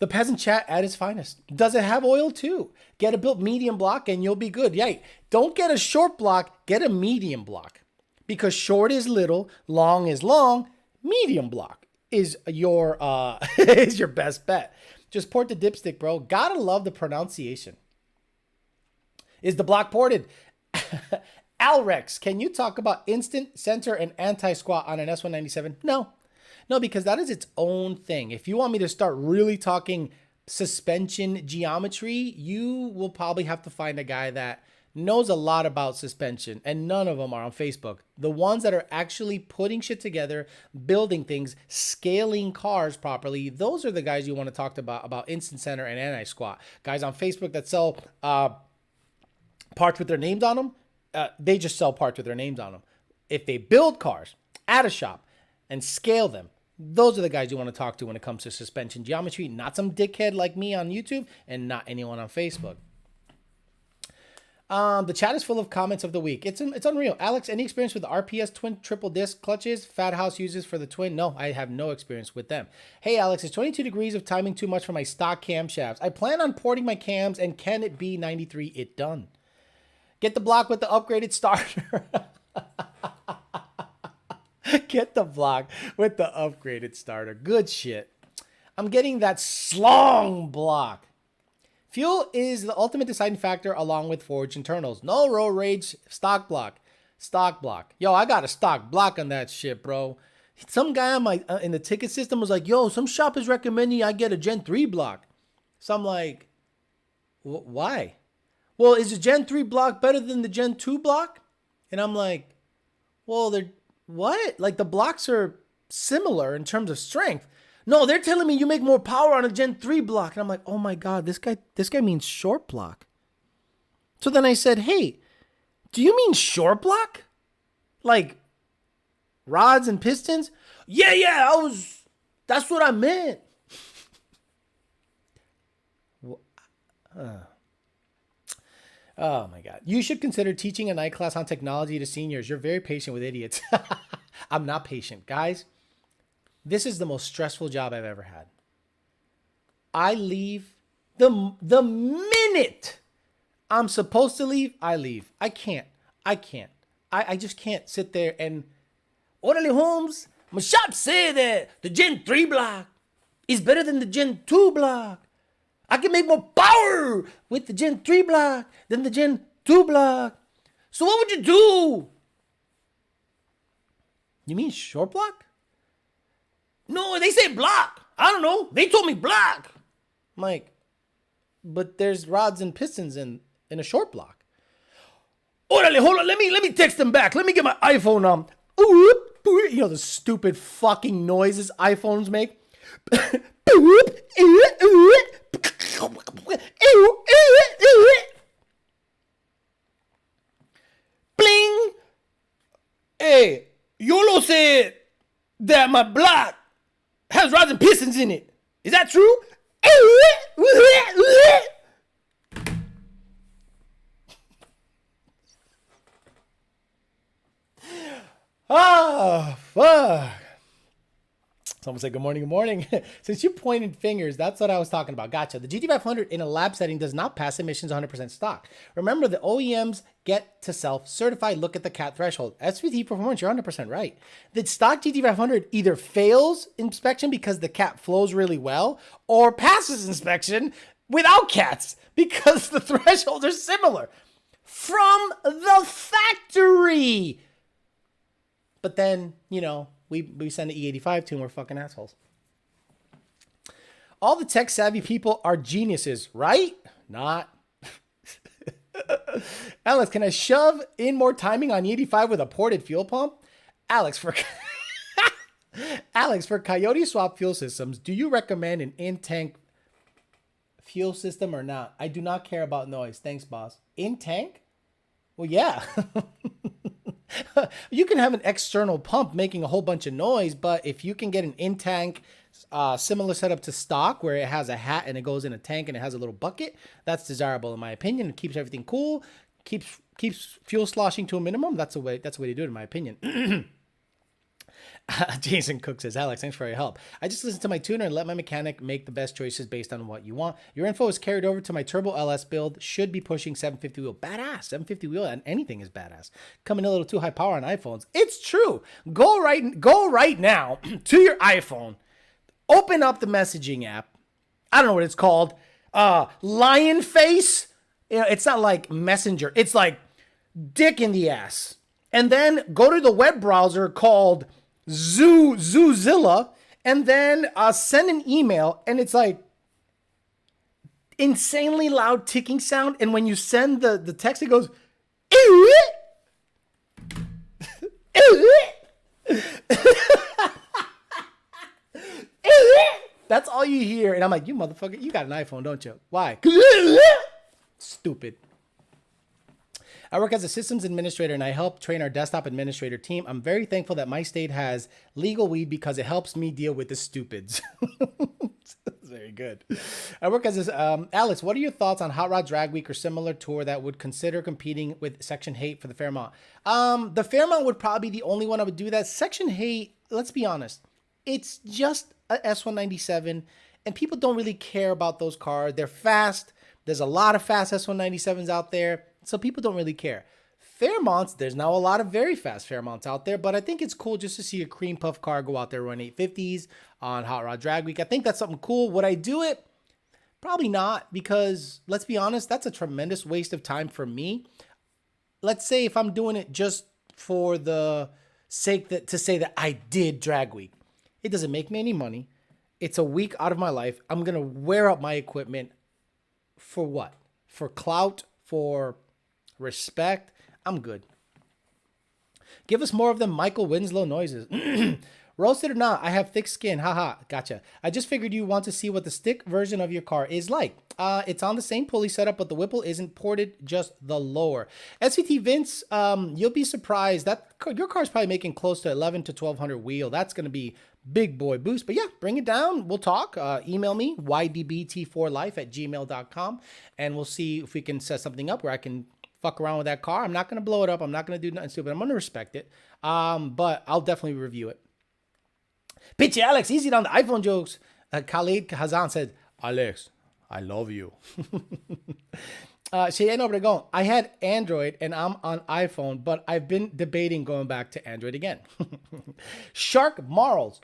Speaker 1: The Peasant chat at its finest. Does it have oil too? Get a built medium block and you'll be good. Yeah, don't get a short block, get a medium block. Because short is little, long is long, medium block is your is your best bet. Just port the dipstick, bro. Gotta love the pronunciation. Is the block ported? Alrex, can you talk about instant, center, and anti-squat on an S197? No, because that is its own thing. If you want me to start really talking suspension geometry, you will probably have to find a guy that knows a lot about suspension, and none of them are on Facebook. The ones that are actually putting shit together, building things, scaling cars properly, those are the guys you want to talk about instant center and anti-squat. Guys on Facebook that sell parts with their names on them, they just sell parts with their names on them. If they build cars at a shop and scale them, those are the guys you want to talk to when it comes to suspension geometry, not some dickhead like me on YouTube and not anyone on Facebook. The chat is full of comments of the week. It's unreal. Alex, any experience with the RPS twin triple disc clutches Fat House uses for the twin? No, I have no experience with them. Hey, Alex, is 22 degrees of timing too much for my stock camshafts? I plan on porting my cams, and can it be 93? It done. Get the block with the upgraded starter. Get the block with the upgraded starter. Good shit. I'm getting that slong block. Fuel is the ultimate deciding factor along with forged internals. No road rage, stock block. Stock block. Yo, I got a stock block on that shit, bro. Some guy on my in the ticket system was like, yo, some shop is recommending I get a Gen 3 block. So I'm like, why? Well, is the Gen 3 block better than the Gen 2 block? And I'm like, well, they're what? Like the blocks are similar in terms of strength. No, they're telling me you make more power on a Gen 3 block. And I'm like, oh my God, this guy means short block. So then I said, hey, do you mean short block? Like rods and pistons? Yeah, that's what I meant. Oh my God. You should consider teaching a night class on technology to seniors. You're very patient with idiots. I'm not patient. Guys, this is the most stressful job I've ever had. I leave the minute I'm supposed to leave, I leave. I can't. I just can't sit there and, Orderly Holmes, my shop said that the Gen 3 block is better than the Gen 2 block. I can make more power with the Gen 3 block than the Gen 2 block. So what would you do? You mean short block? No, they say block. I don't know. They told me block. I'm like, but there's rods and pistons in a short block. Orale, hold on. Let me text them back. Let me get my iPhone on. You know the stupid fucking noises iPhones make? Bling! Hey, Yolo said that my block has rods and pistons in it. Is that true? Oh, fuck. Someone said, good morning. Since you pointed fingers, that's what I was talking about. Gotcha. The GT500 in a lab setting does not pass emissions 100% stock. Remember, the OEMs get to self-certify. Look at the CAT threshold. SVT performance, you're 100% right. The stock GT500 either fails inspection because the CAT flows really well or passes inspection without CATs because the thresholds are similar. From the factory. But then, we send an E85 to them. We're fucking assholes. All the tech savvy people are geniuses, right? Not. Alex, can I shove in more timing on E85 with a ported fuel pump? Alex, for Coyote swap fuel systems, do you recommend an in-tank fuel system or not? I do not care about noise. Thanks, boss. In-tank? Well, yeah. You can have an external pump making a whole bunch of noise, but if you can get an in-tank similar setup to stock where it has a hat and it goes in a tank and it has a little bucket, that's desirable in my opinion. It keeps everything cool, keeps fuel sloshing to a minimum. That's the way to do it in my opinion. Jason Cook says, Alex, thanks for your help. I just listen to my tuner and let my mechanic make the best choices based on what you want. Your info is carried over to my Turbo LS build. Should be pushing 750 wheel. Badass. 750 wheel and anything is badass. Coming a little too high power on iPhones. It's true. Go right now to your iPhone. Open up the messaging app. I don't know what it's called. Lion face. It's not like Messenger. It's like dick in the ass. And then go to the web browser called Zoozilla, and then send an email, and it's like insanely loud ticking sound. And when you send the text, it goes, that's all you hear. And I'm like, you motherfucker, you got an iPhone, don't you? Why? Stupid. I work as a systems administrator and I help train our desktop administrator team. I'm very thankful that my state has legal weed because it helps me deal with the stupids. Very good. I work as a, Alex, what are your thoughts on Hot Rod Drag Week or similar tour that would consider competing with Section 8 for the Fairmont? The Fairmont would probably be the only one I would do that. Section 8, let's be honest, it's just a S197 and people don't really care about those cars. They're fast. There's a lot of fast S197s out there. So people don't really care. Fairmonts, there's now a lot of very fast Fairmonts out there, but I think it's cool just to see a cream puff car go out there run 850s on Hot Rod Drag Week. I think that's something cool. Would I do it? Probably not, because let's be honest, that's a tremendous waste of time for me. Let's say if I'm doing it just for the sake to say that I did Drag Week. It doesn't make me any money. It's a week out of my life. I'm going to wear out my equipment for what? For clout? For respect? I'm good. Give us more of them Michael Winslow noises. Roasted or not, I have thick skin. Haha, gotcha. I just figured you want to see what the stick version of your car is like. It's on the same pulley setup, but the Whipple isn't ported, just the lower. SVT Vince, you'll be surprised that your car's probably making close to 11 to 1200 wheel. That's going to be big boy boost. But yeah, bring it down. We'll talk. Email me, ydbt4life@gmail.com, and we'll see if we can set something up where I can fuck around with that car. I'm not going to blow it up. I'm not going to do nothing stupid. I'm going to respect it. But I'll definitely review it. Pitchy Alex, easy on the iPhone jokes. Khalid Hazan said, Alex, I love you. Cheyenne Obregon, I had Android and I'm on iPhone, but I've been debating going back to Android again. Shark Marls,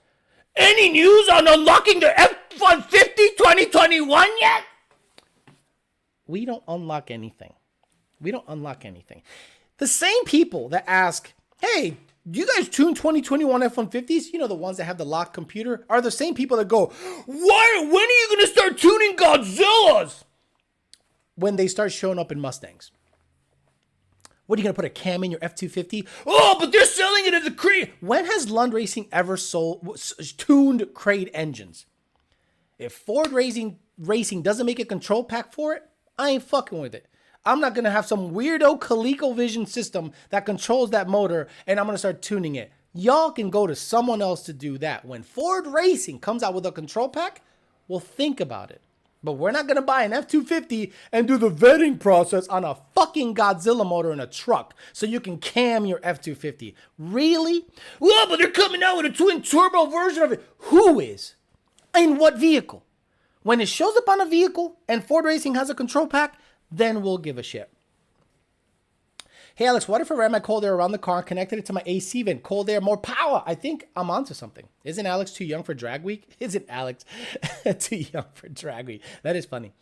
Speaker 1: any news on unlocking the F-150 2021 yet? We don't unlock anything. We don't unlock anything. The same people that ask, hey, do you guys tune 2021 F-150s? You know, the ones that have the locked computer are the same people that go, when are you going to start tuning Godzillas? When they start showing up in Mustangs. What, are you going to put a cam in your F-250? Oh, but they're selling it as a crate. When has Lund Racing ever tuned crate engines? If Ford Racing doesn't make a control pack for it, I ain't fucking with it. I'm not going to have some weirdo ColecoVision system that controls that motor and I'm going to start tuning it. Y'all can go to someone else to do that. When Ford Racing comes out with a control pack, we'll think about it. But we're not going to buy an F-250 and do the vetting process on a fucking Godzilla motor in a truck so you can cam your F-250. Really? Well, but they're coming out with a twin turbo version of it. Who is? In what vehicle? When it shows up on a vehicle and Ford Racing has a control pack, then we'll give a shit. Hey, Alex, what if I ran my cold air around the car and connected it to my AC vent? Cold air, more power. I think I'm onto something. Isn't Alex too young for drag week? Isn't Alex too young for drag week? That is funny.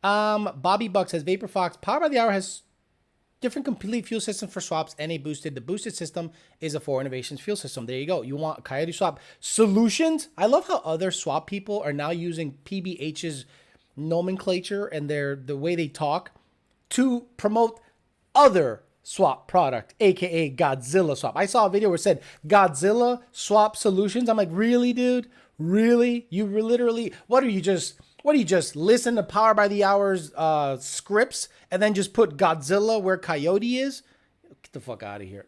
Speaker 1: Bobby Buck says, Vapor Fox, Power by the Hour has Different complete fuel system for swaps, NA boosted. The boosted system is a 4 Innovations fuel system. There you go. You want Coyote Swap solutions? I love how other swap people are now using PBH's nomenclature and the way they talk to promote other swap product, aka Godzilla swap. I saw a video where it said Godzilla swap solutions. I'm like, really, dude? Really? You literally, what do you just listen to Power by the Hours scripts and then just put Godzilla where Coyote is? Get the fuck out of here.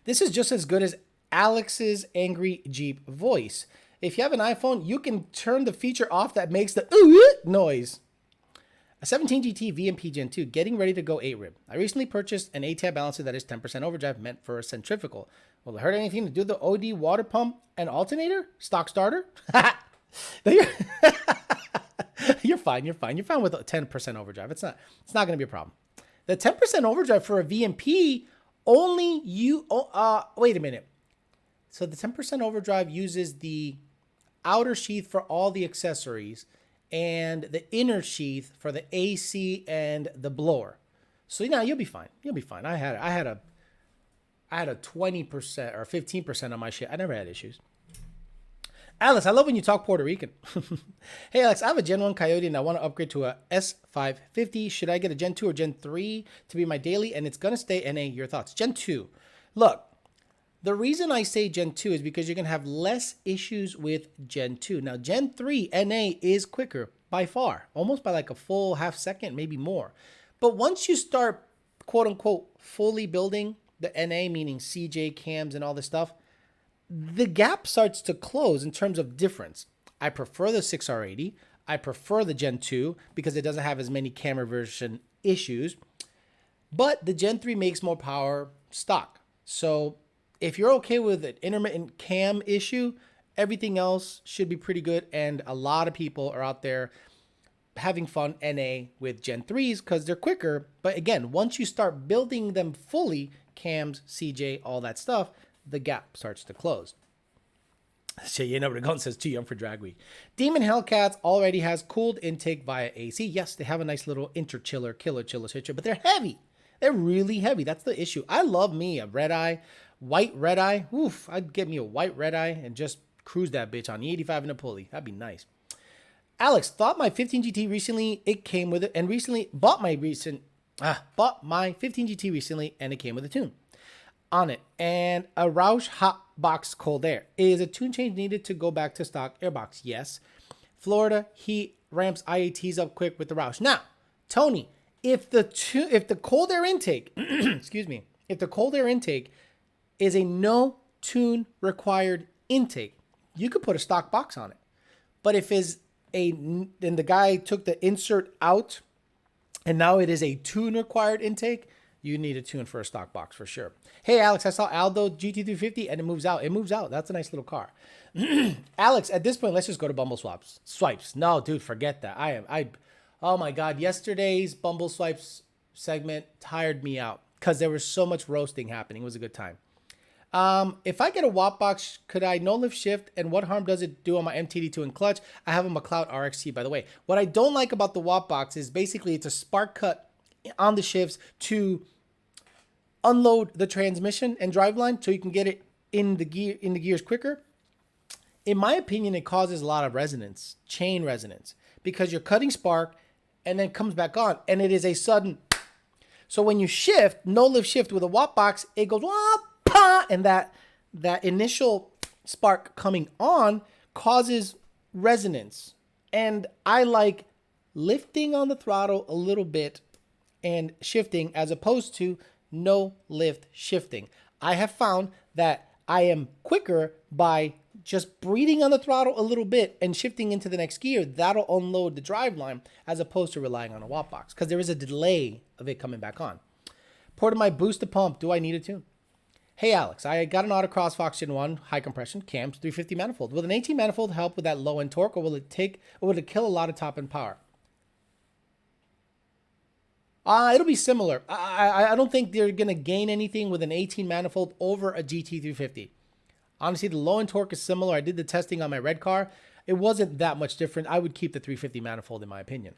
Speaker 1: This is just as good as Alex's angry Jeep voice. If you have an iPhone, you can turn the feature off that makes the noise. A 17 GT VMP Gen 2, getting ready to go 8-rib. I recently purchased an ATI balancer that is 10% overdrive meant for a centrifugal. Will it hurt anything to do the OD water pump and alternator? Stock starter? You're fine. You're fine with a 10% overdrive. It's not going to be a problem. The 10% overdrive for a VMP only wait a minute. So the 10% overdrive uses the outer sheath for all the accessories and the inner sheath for the AC and the blower. So you'll be fine. You'll be fine. I had a 20% or 15% on my shit. I never had issues. Alex, I love when you talk Puerto Rican. Hey, Alex, I have a Gen 1 Coyote and I want to upgrade to a S550. Should I get a Gen 2 or Gen 3 to be my daily? And it's going to stay NA. Your thoughts? Gen 2. Look, the reason I say Gen 2 is because you're going to have less issues with Gen 2. Now, Gen 3 NA is quicker by far, almost by like a full half second, maybe more. But once you start, quote unquote, fully building the NA, meaning CJ cams and all this stuff, the gap starts to close in terms of difference. I prefer the 6R80. I prefer the Gen 2 because it doesn't have as many camera version issues. But the Gen 3 makes more power stock. So if you're okay with an intermittent cam issue, everything else should be pretty good. And a lot of people are out there having fun NA with Gen 3s because they're quicker. But again, once you start building them fully, cams, CJ, all that stuff, the gap starts to close. So you know what it says, too young for drag week. Demon Hellcats already has cooled intake via AC. Yes, they have a nice little interchiller, killer chiller switcher, but they're heavy. They're really heavy. That's the issue. I love me a red eye, white red eye. Oof, I'd get me a white red eye and just cruise that bitch on the 85 and a pulley. That'd be nice. Alex, thought my 15 GT recently, it came with it, and recently bought my 15 GT recently, and it came with a tune on it and a Roush hot box cold air. Is a tune change needed to go back to stock airbox? Yes. Florida heat ramps IATs up quick with the Roush. Now, Tony, if the cold air intake, excuse me, if the cold air intake is a no tune required intake, you could put a stock box on it. But if then the guy took the insert out and now it is a tune required intake, you need a tune for a stock box for sure. Hey, Alex, I saw Aldo GT350 and it moves out. It moves out. That's a nice little car. Alex, at this point, let's just go to Bumble Swipes. No, dude, forget that. Oh my God, yesterday's Bumble Swipes segment tired me out because there was so much roasting happening. It was a good time. If I get a Watt box, could I no lift shift? And what harm does it do on my MTD2 and clutch? I have a McLeod RXT, by the way. What I don't like about the Watt box is basically it's a spark cut on the shifts to unload the transmission and driveline so you can get it in the gears quicker. In my opinion, it causes a lot of resonance, chain resonance, because you're cutting spark and then comes back on and it is a sudden. So when you shift, no lift shift with a Watt box, it goes and that initial spark coming on causes resonance. And I like lifting on the throttle a little bit and shifting as opposed to no lift shifting. I have found that I am quicker by just breathing on the throttle a little bit and shifting into the next gear. That'll unload the driveline as opposed to relying on a Watt box because there is a delay of it coming back on. Ported my boost to pump. Do I need a tune? Hey, Alex, I got an Autocross Fox Gen 1 high compression cams 350 manifold. Will an 18 manifold help with that low end torque or will it kill a lot of top end power? It'll be similar. I don't think they're going to gain anything with an 18 manifold over a GT350. Honestly, the low end torque is similar. I did the testing on my red car. It wasn't that much different. I would keep the 350 manifold in my opinion.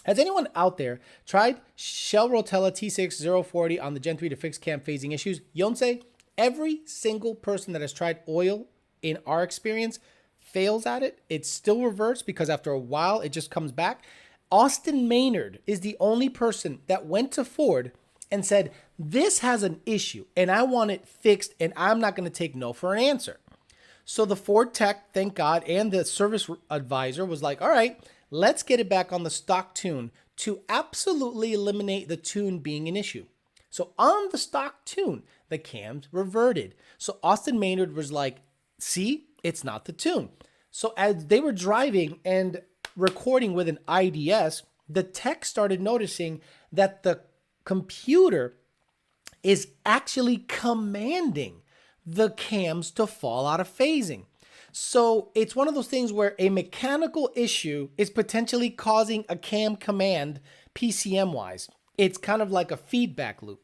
Speaker 1: Has anyone out there tried Shell Rotella T6040 on the Gen 3 to fix cam phasing issues? Yonsei, every single person that has tried oil in our experience fails at it. It still reverts because after a while, it just comes back. Austin Maynard is the only person that went to Ford and said, this has an issue and I want it fixed and I'm not going to take no for an answer. So the Ford tech, thank God, and the service advisor was like, all right, let's get it back on the stock tune to absolutely eliminate the tune being an issue. So on the stock tune, the cams reverted. So Austin Maynard was like, see, it's not the tune. So as they were driving and recording with an IDS, the tech started noticing that the computer is actually commanding the cams to fall out of phasing. So it's one of those things where a mechanical issue is potentially causing a cam command PCM wise. It's kind of like a feedback loop.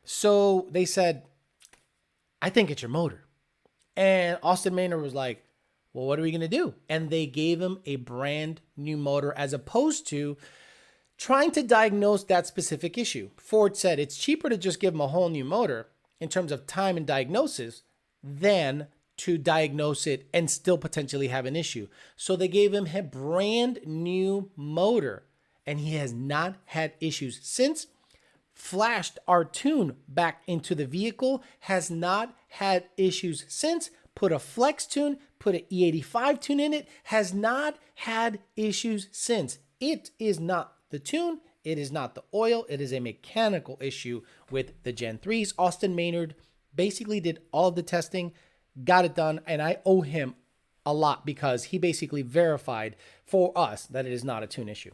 Speaker 1: So they said, I think it's your motor. And Austin Maynard was like, well, what are we going to do? And they gave him a brand new motor as opposed to trying to diagnose that specific issue. Ford said it's cheaper to just give him a whole new motor in terms of time and diagnosis than to diagnose it and still potentially have an issue. So they gave him a brand new motor and he has not had issues since. Flashed our tune back into the vehicle, has not had issues since. Put a flex tune, put an E85 tune in it, has not had issues since. It is not the tune, it is not the oil, it is a mechanical issue with the Gen 3s. Austin Maynard basically did all of the testing, got it done, and I owe him a lot because he basically verified for us that it is not a tune issue.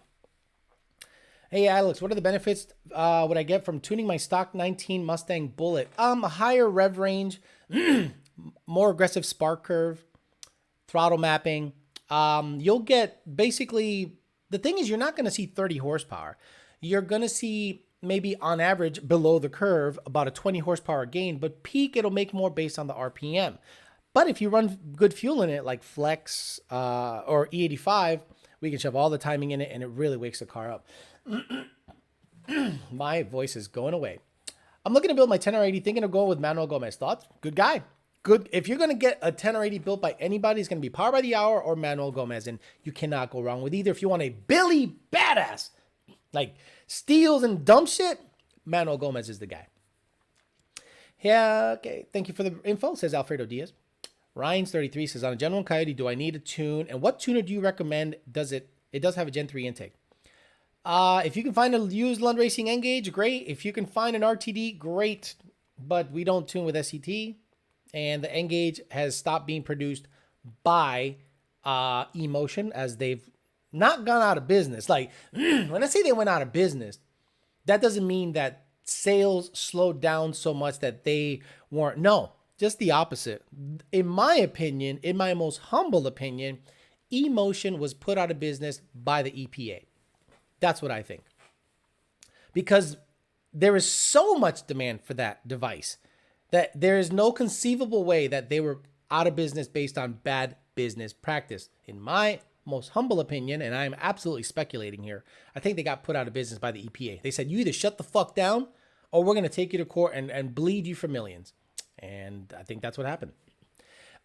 Speaker 1: Hey Alex, what are the benefits would I get from tuning my stock 19 Mustang Bullet? A higher rev range, more aggressive spark curve, throttle mapping. You'll get basically, the thing is you're not going to see 30 horsepower. You're going to see maybe on average below the curve about a 20 horsepower gain, but peak it'll make more based on the RPM. But if you run good fuel in it like Flex or E85, we can shove all the timing in it and it really wakes the car up. My voice is going away. I'm looking to build my 1080, thinking of going with Manuel Gomez. Thoughts? Good guy. Good. If you're going to get a 1080 built by anybody, it's going to be Power by the Hour or Manuel Gomez, and you cannot go wrong with either. If you want a Billy badass, like steals and dumb shit, Manuel Gomez is the guy. Yeah, okay. Thank you for the info, says Alfredo Diaz. Ryan's 33 says, on a Gen 1 Coyote, do I need a tune? And what tuner do you recommend? It does have a Gen 3 intake. If you can find a used Lund Racing N-Gauge, great. If you can find an RTD, great. But we don't tune with SCT. And the N-Gauge has stopped being produced by eMotion as they've not gone out of business. Like, when I say they went out of business, that doesn't mean that sales slowed down so much that they weren't. No, just the opposite. In my opinion, in my most humble opinion, eMotion was put out of business by the EPA. That's what I think. Because there is so much demand for that device that there is no conceivable way that they were out of business based on bad business practice. In my most humble opinion, and I'm absolutely speculating here, I think they got put out of business by the EPA. They said, you either shut the fuck down or we're going to take you to court and bleed you for millions. And I think that's what happened.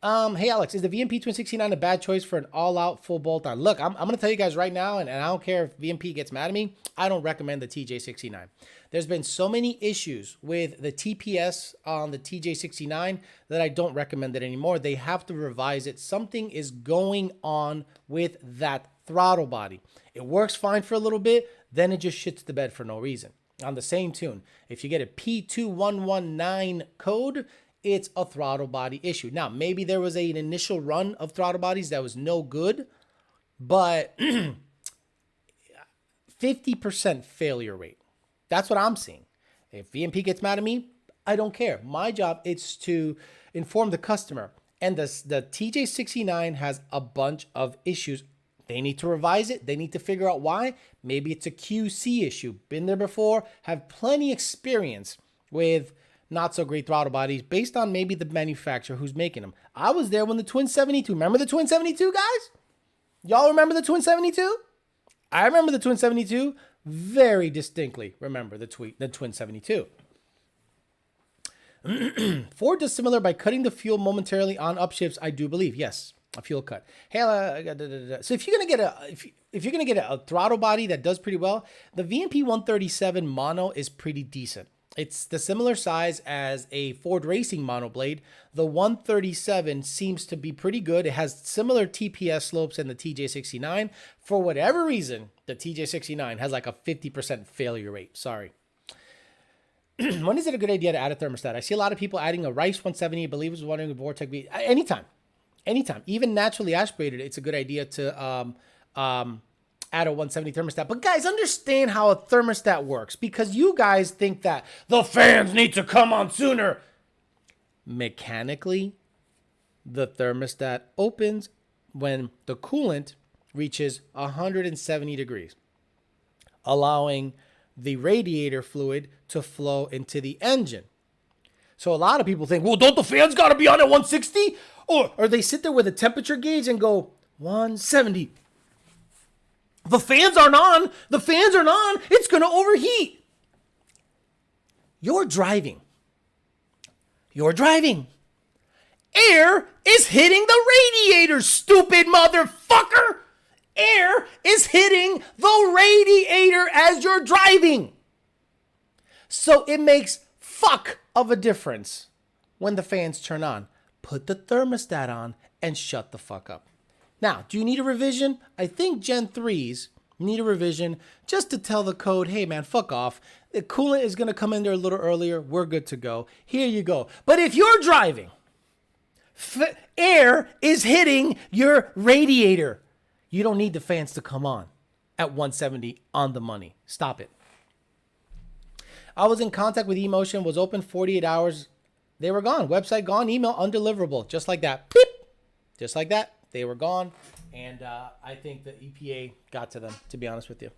Speaker 1: Hey, Alex, is the VMP Twin 69 a bad choice for an all-out full bolt-on? Look, I'm going to tell you guys right now, and I don't care if VMP gets mad at me, I don't recommend the TJ69. There's been so many issues with the TPS on the TJ69 that I don't recommend it anymore. They have to revise it. Something is going on with that throttle body. It works fine for a little bit, then it just shits the bed for no reason. On the same tune, if you get a P2119 code, it's a throttle body issue. Now, maybe there was an initial run of throttle bodies that was no good, but 50% failure rate. That's what I'm seeing. If VMP gets mad at me, I don't care. My job is to inform the customer. And the TJ69 has a bunch of issues. They need to revise it. They need to figure out why. Maybe it's a QC issue. Been there before, have plenty experience with not so great throttle bodies based on maybe the manufacturer who's making them. I was there when the Twin 72, remember the Twin 72 guys? Y'all remember the Twin 72? I remember the Twin 72 very distinctly remember the Twin 72. Ford does similar by cutting the fuel momentarily on upshifts, I do believe. Yes, a fuel cut. Hey, so if you're gonna get if you're gonna get a throttle body that does pretty well, the VMP 137 mono is pretty decent. It's the similar size as a Ford Racing mono blade. The 137 seems to be pretty good. It has similar TPS slopes than the TJ69. For whatever reason, the TJ69 has like a 50% failure rate. Sorry. When is it a good idea to add a thermostat? I see a lot of people adding a Rice 170. I believe was wondering if Vortec be anytime. Even naturally aspirated, it's a good idea to add a 170 thermostat. But guys, understand how a thermostat works, because you guys think that the fans need to come on sooner. Mechanically, the thermostat opens when the coolant reaches 170 degrees, allowing the radiator fluid to flow into the engine. So a lot of people think, well, don't the fans got to be on at 160? Or they sit there with a temperature gauge and go, 170. The fans aren't on. The fans aren't on. It's going to overheat. You're driving. Air is hitting the radiator, stupid motherfucker. Air is hitting the radiator as you're driving. So it makes fuck of a difference when the fans turn on. Put the thermostat on and shut the fuck up. Now, do you need a revision? I think Gen 3s need a revision just to tell the code, hey man, fuck off. The coolant is going to come in there a little earlier. We're good to go. Here you go. But if you're driving, air is hitting your radiator. You don't need the fans to come on at 170 on the money. Stop it. I was in contact with eMotion, was open 48 hours. They were gone. Website gone, email undeliverable. Just like that. Beep. Just like that. They were gone. And I think the EPA got to them, to be honest with you.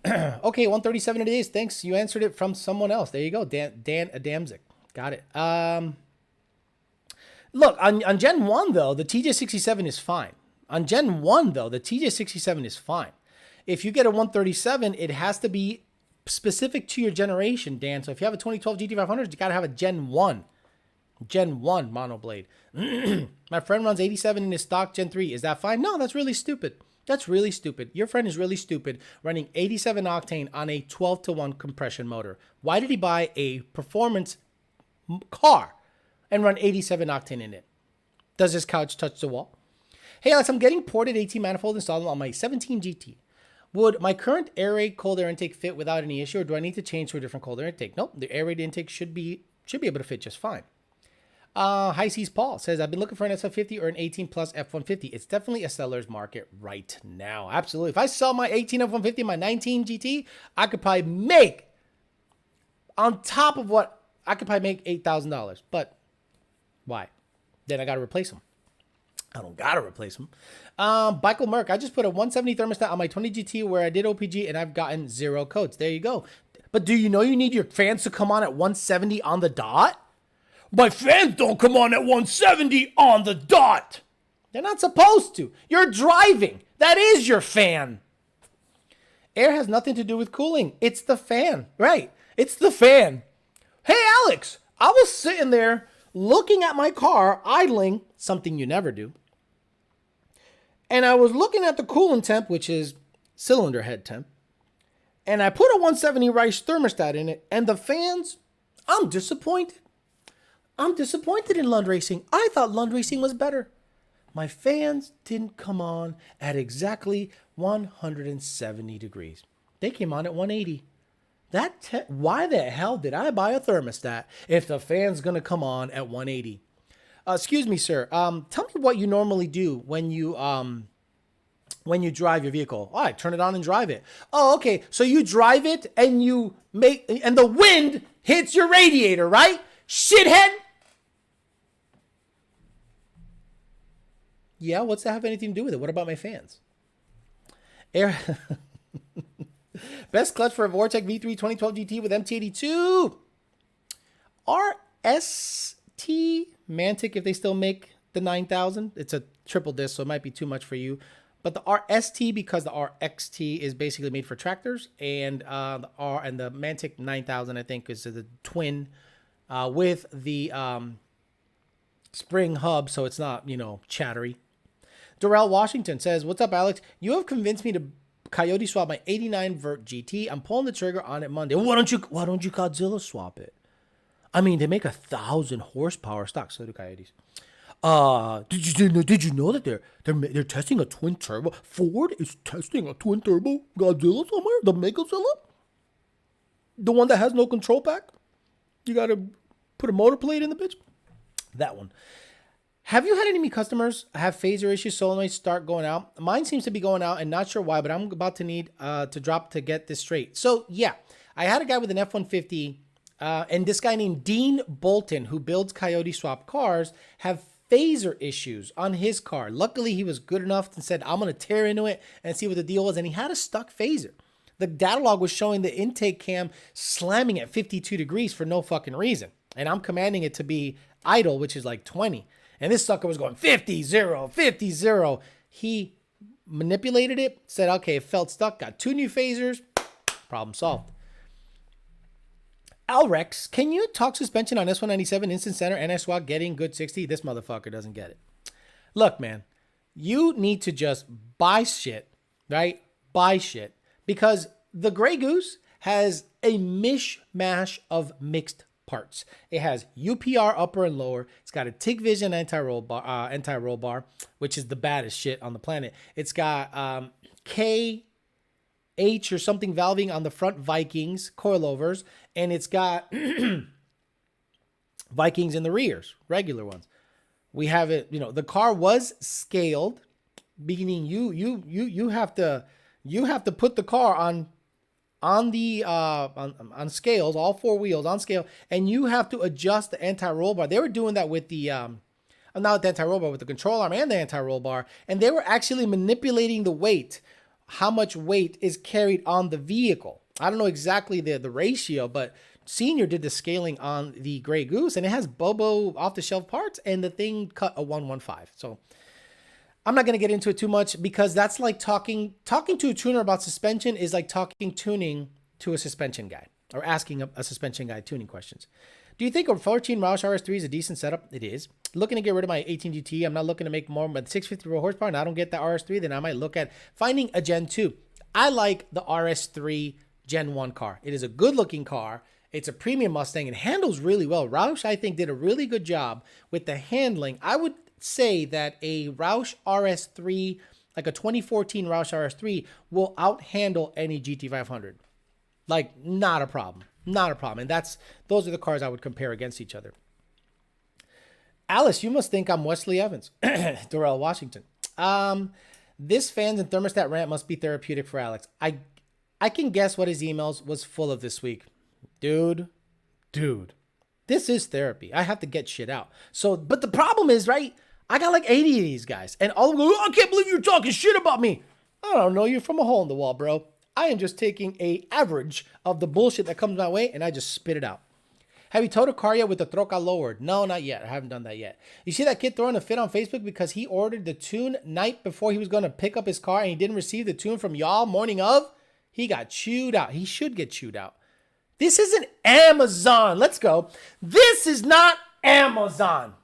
Speaker 1: Okay, 137 days. Thanks. You answered it from someone else. There you go. Dan Adamczyk. Got it. Look, on Gen 1, though, the TJ67 is fine. On Gen 1, though, the TJ67 is fine. If you get a 137, it has to be specific to your generation, Dan. So if you have a 2012 GT500, you got to have a Gen 1 monoblade. My friend runs 87 in his stock Gen 3. Is that fine? No, that's really stupid. That's really stupid. Your friend is really stupid running 87 octane on a 12-to-1 compression motor. Why did he buy a performance car and run 87 octane in it? Does his couch touch the wall? Hey, Alex, I'm getting ported 18 manifold installed on my 17 GT. Would my current air rate cold air intake fit without any issue, or do I need to change to a different cold air intake? Nope, the air rate intake should be able to fit just fine. High Seas Paul says, I've been looking for an SF50 or an 18 plus F150. It's definitely a seller's market right now. Absolutely. If I sell my 18 F150, my 19 GT, I could probably make, on top of what, I could probably make $8,000. But why? Then I got to replace them. I don't got to replace them. Michael Merck, I just put a 170 thermostat on my 20 GT where I did OPG and I've gotten 0 codes. There you go. But do you know you need your fans to come on at 170 on the dot? My fans don't come on at 170 on the dot. They're not supposed to. You're driving. That is your fan. Air has nothing to do with cooling. It's the fan. Right. It's the fan. Hey, Alex, I was sitting there looking at my car idling, something you never do. And I was looking at the coolant temp, which is cylinder head temp. And I put a 170 Rice thermostat in it. And the fans, I'm disappointed. I'm disappointed in Lund Racing. I thought Lund Racing was better. My fans didn't come on at exactly 170 degrees. They came on at 180. Why the hell did I buy a thermostat if the fan's going to come on at 180? Excuse me, sir. Tell me what you normally do when you drive your vehicle. Oh, I turn it on and drive it. Oh, okay. So you drive it and and the wind hits your radiator, right? Shithead. Yeah, what's that have anything to do with it? What about my fans? Air. Best clutch for a Vortec V3 2012 GT with MT82. RST Mantic, if they still make the 9000. It's a triple disc, so it might be too much for you. But the RST, because the RXT is basically made for tractors, and the Mantic 9000, I think, is the twin with the spring hub, so it's not, chattery. Darrell Washington says, "What's up, Alex? You have convinced me to Coyote swap my 89 Vert GT. I'm pulling the trigger on it Monday. Why don't you Godzilla swap it? I mean, they make 1,000 horsepower stock. So do Coyotes. Did you know that they're testing a twin turbo? Ford is testing a twin turbo Godzilla somewhere. The Megazilla, the one that has no control pack. You got to put a motor plate in the bitch. That one." Have you had any customers have phaser issues, solenoids start going out? Mine seems to be going out and not sure why, but I'm about to need to drop to get this straight. So yeah, I had a guy with an F-150 and this guy named Dean Bolton, who builds Coyote swap cars, have phaser issues on his car. Luckily, he was good enough and said, "I'm going to tear into it and see what the deal was." And he had a stuck phaser. The data log was showing the intake cam slamming at 52 degrees for no fucking reason. And I'm commanding it to be idle, which is like 20. And this sucker was going 50, 0, 50, 0. He manipulated it, said, okay, it felt stuck, got 2 new phasers, problem solved. Alrex, can you talk suspension on S197 Instant Center anti-swag getting good 60? This motherfucker doesn't get it. Look, man, you need to just buy shit, right? Buy shit. Because the Grey Goose has a mishmash of mixed parts. It has UPR upper and lower. It's got a TIG Vision anti-roll bar, which is the baddest shit on the planet. It's got KH or something valving on the front Vikings coilovers, and it's got Vikings in the rears, regular ones. We have it. The car was scaled, meaning you have to put the car on scales, all 4 wheels on scale, and you have to adjust the anti-roll bar. They were doing that with the not the anti-roll bar, with the control arm and the anti-roll bar, and they were actually manipulating the weight, how much weight is carried on the vehicle. I don't know exactly the ratio, but Senior did the scaling on the Grey Goose, and it has Bobo off-the-shelf parts, and the thing cut a 115. So I'm not going to get into it too much, because that's like talking to a tuner about suspension is like talking tuning to a suspension guy, or asking a suspension guy tuning questions. Do you think a 14 Roush RS3 is a decent setup? It is. Looking to get rid of my 18 GT. I'm not looking to make more, but 650 raw horsepower, and I don't get the RS3, then I might look at finding a Gen 2. I like the RS3 Gen 1 car. It is a good looking car. It's a premium Mustang. It handles really well. Roush, I think, did a really good job with the handling. I would say that a Roush RS3, like a 2014 Roush RS3, will outhandle any GT500. Like, not a problem. Not a problem. And those are the cars I would compare against each other. Alice, you must think I'm Wesley Evans. Darrell Washington. This fans and thermostat rant must be therapeutic for Alex. I can guess what his emails was full of this week. Dude. This is therapy. I have to get shit out. So, but the problem is, right? I got like 80 of these guys, and all of them go, "I can't believe you're talking shit about me." I don't know. You're from a hole in the wall, bro. I am just taking a average of the bullshit that comes my way, and I just spit it out. Have you towed a car yet with the troca lowered? No, not yet. I haven't done that yet. You see that kid throwing a fit on Facebook because he ordered the tune night before he was going to pick up his car, and he didn't receive the tune from y'all morning of? He got chewed out. He should get chewed out. This isn't Amazon. Let's go. This is not Amazon.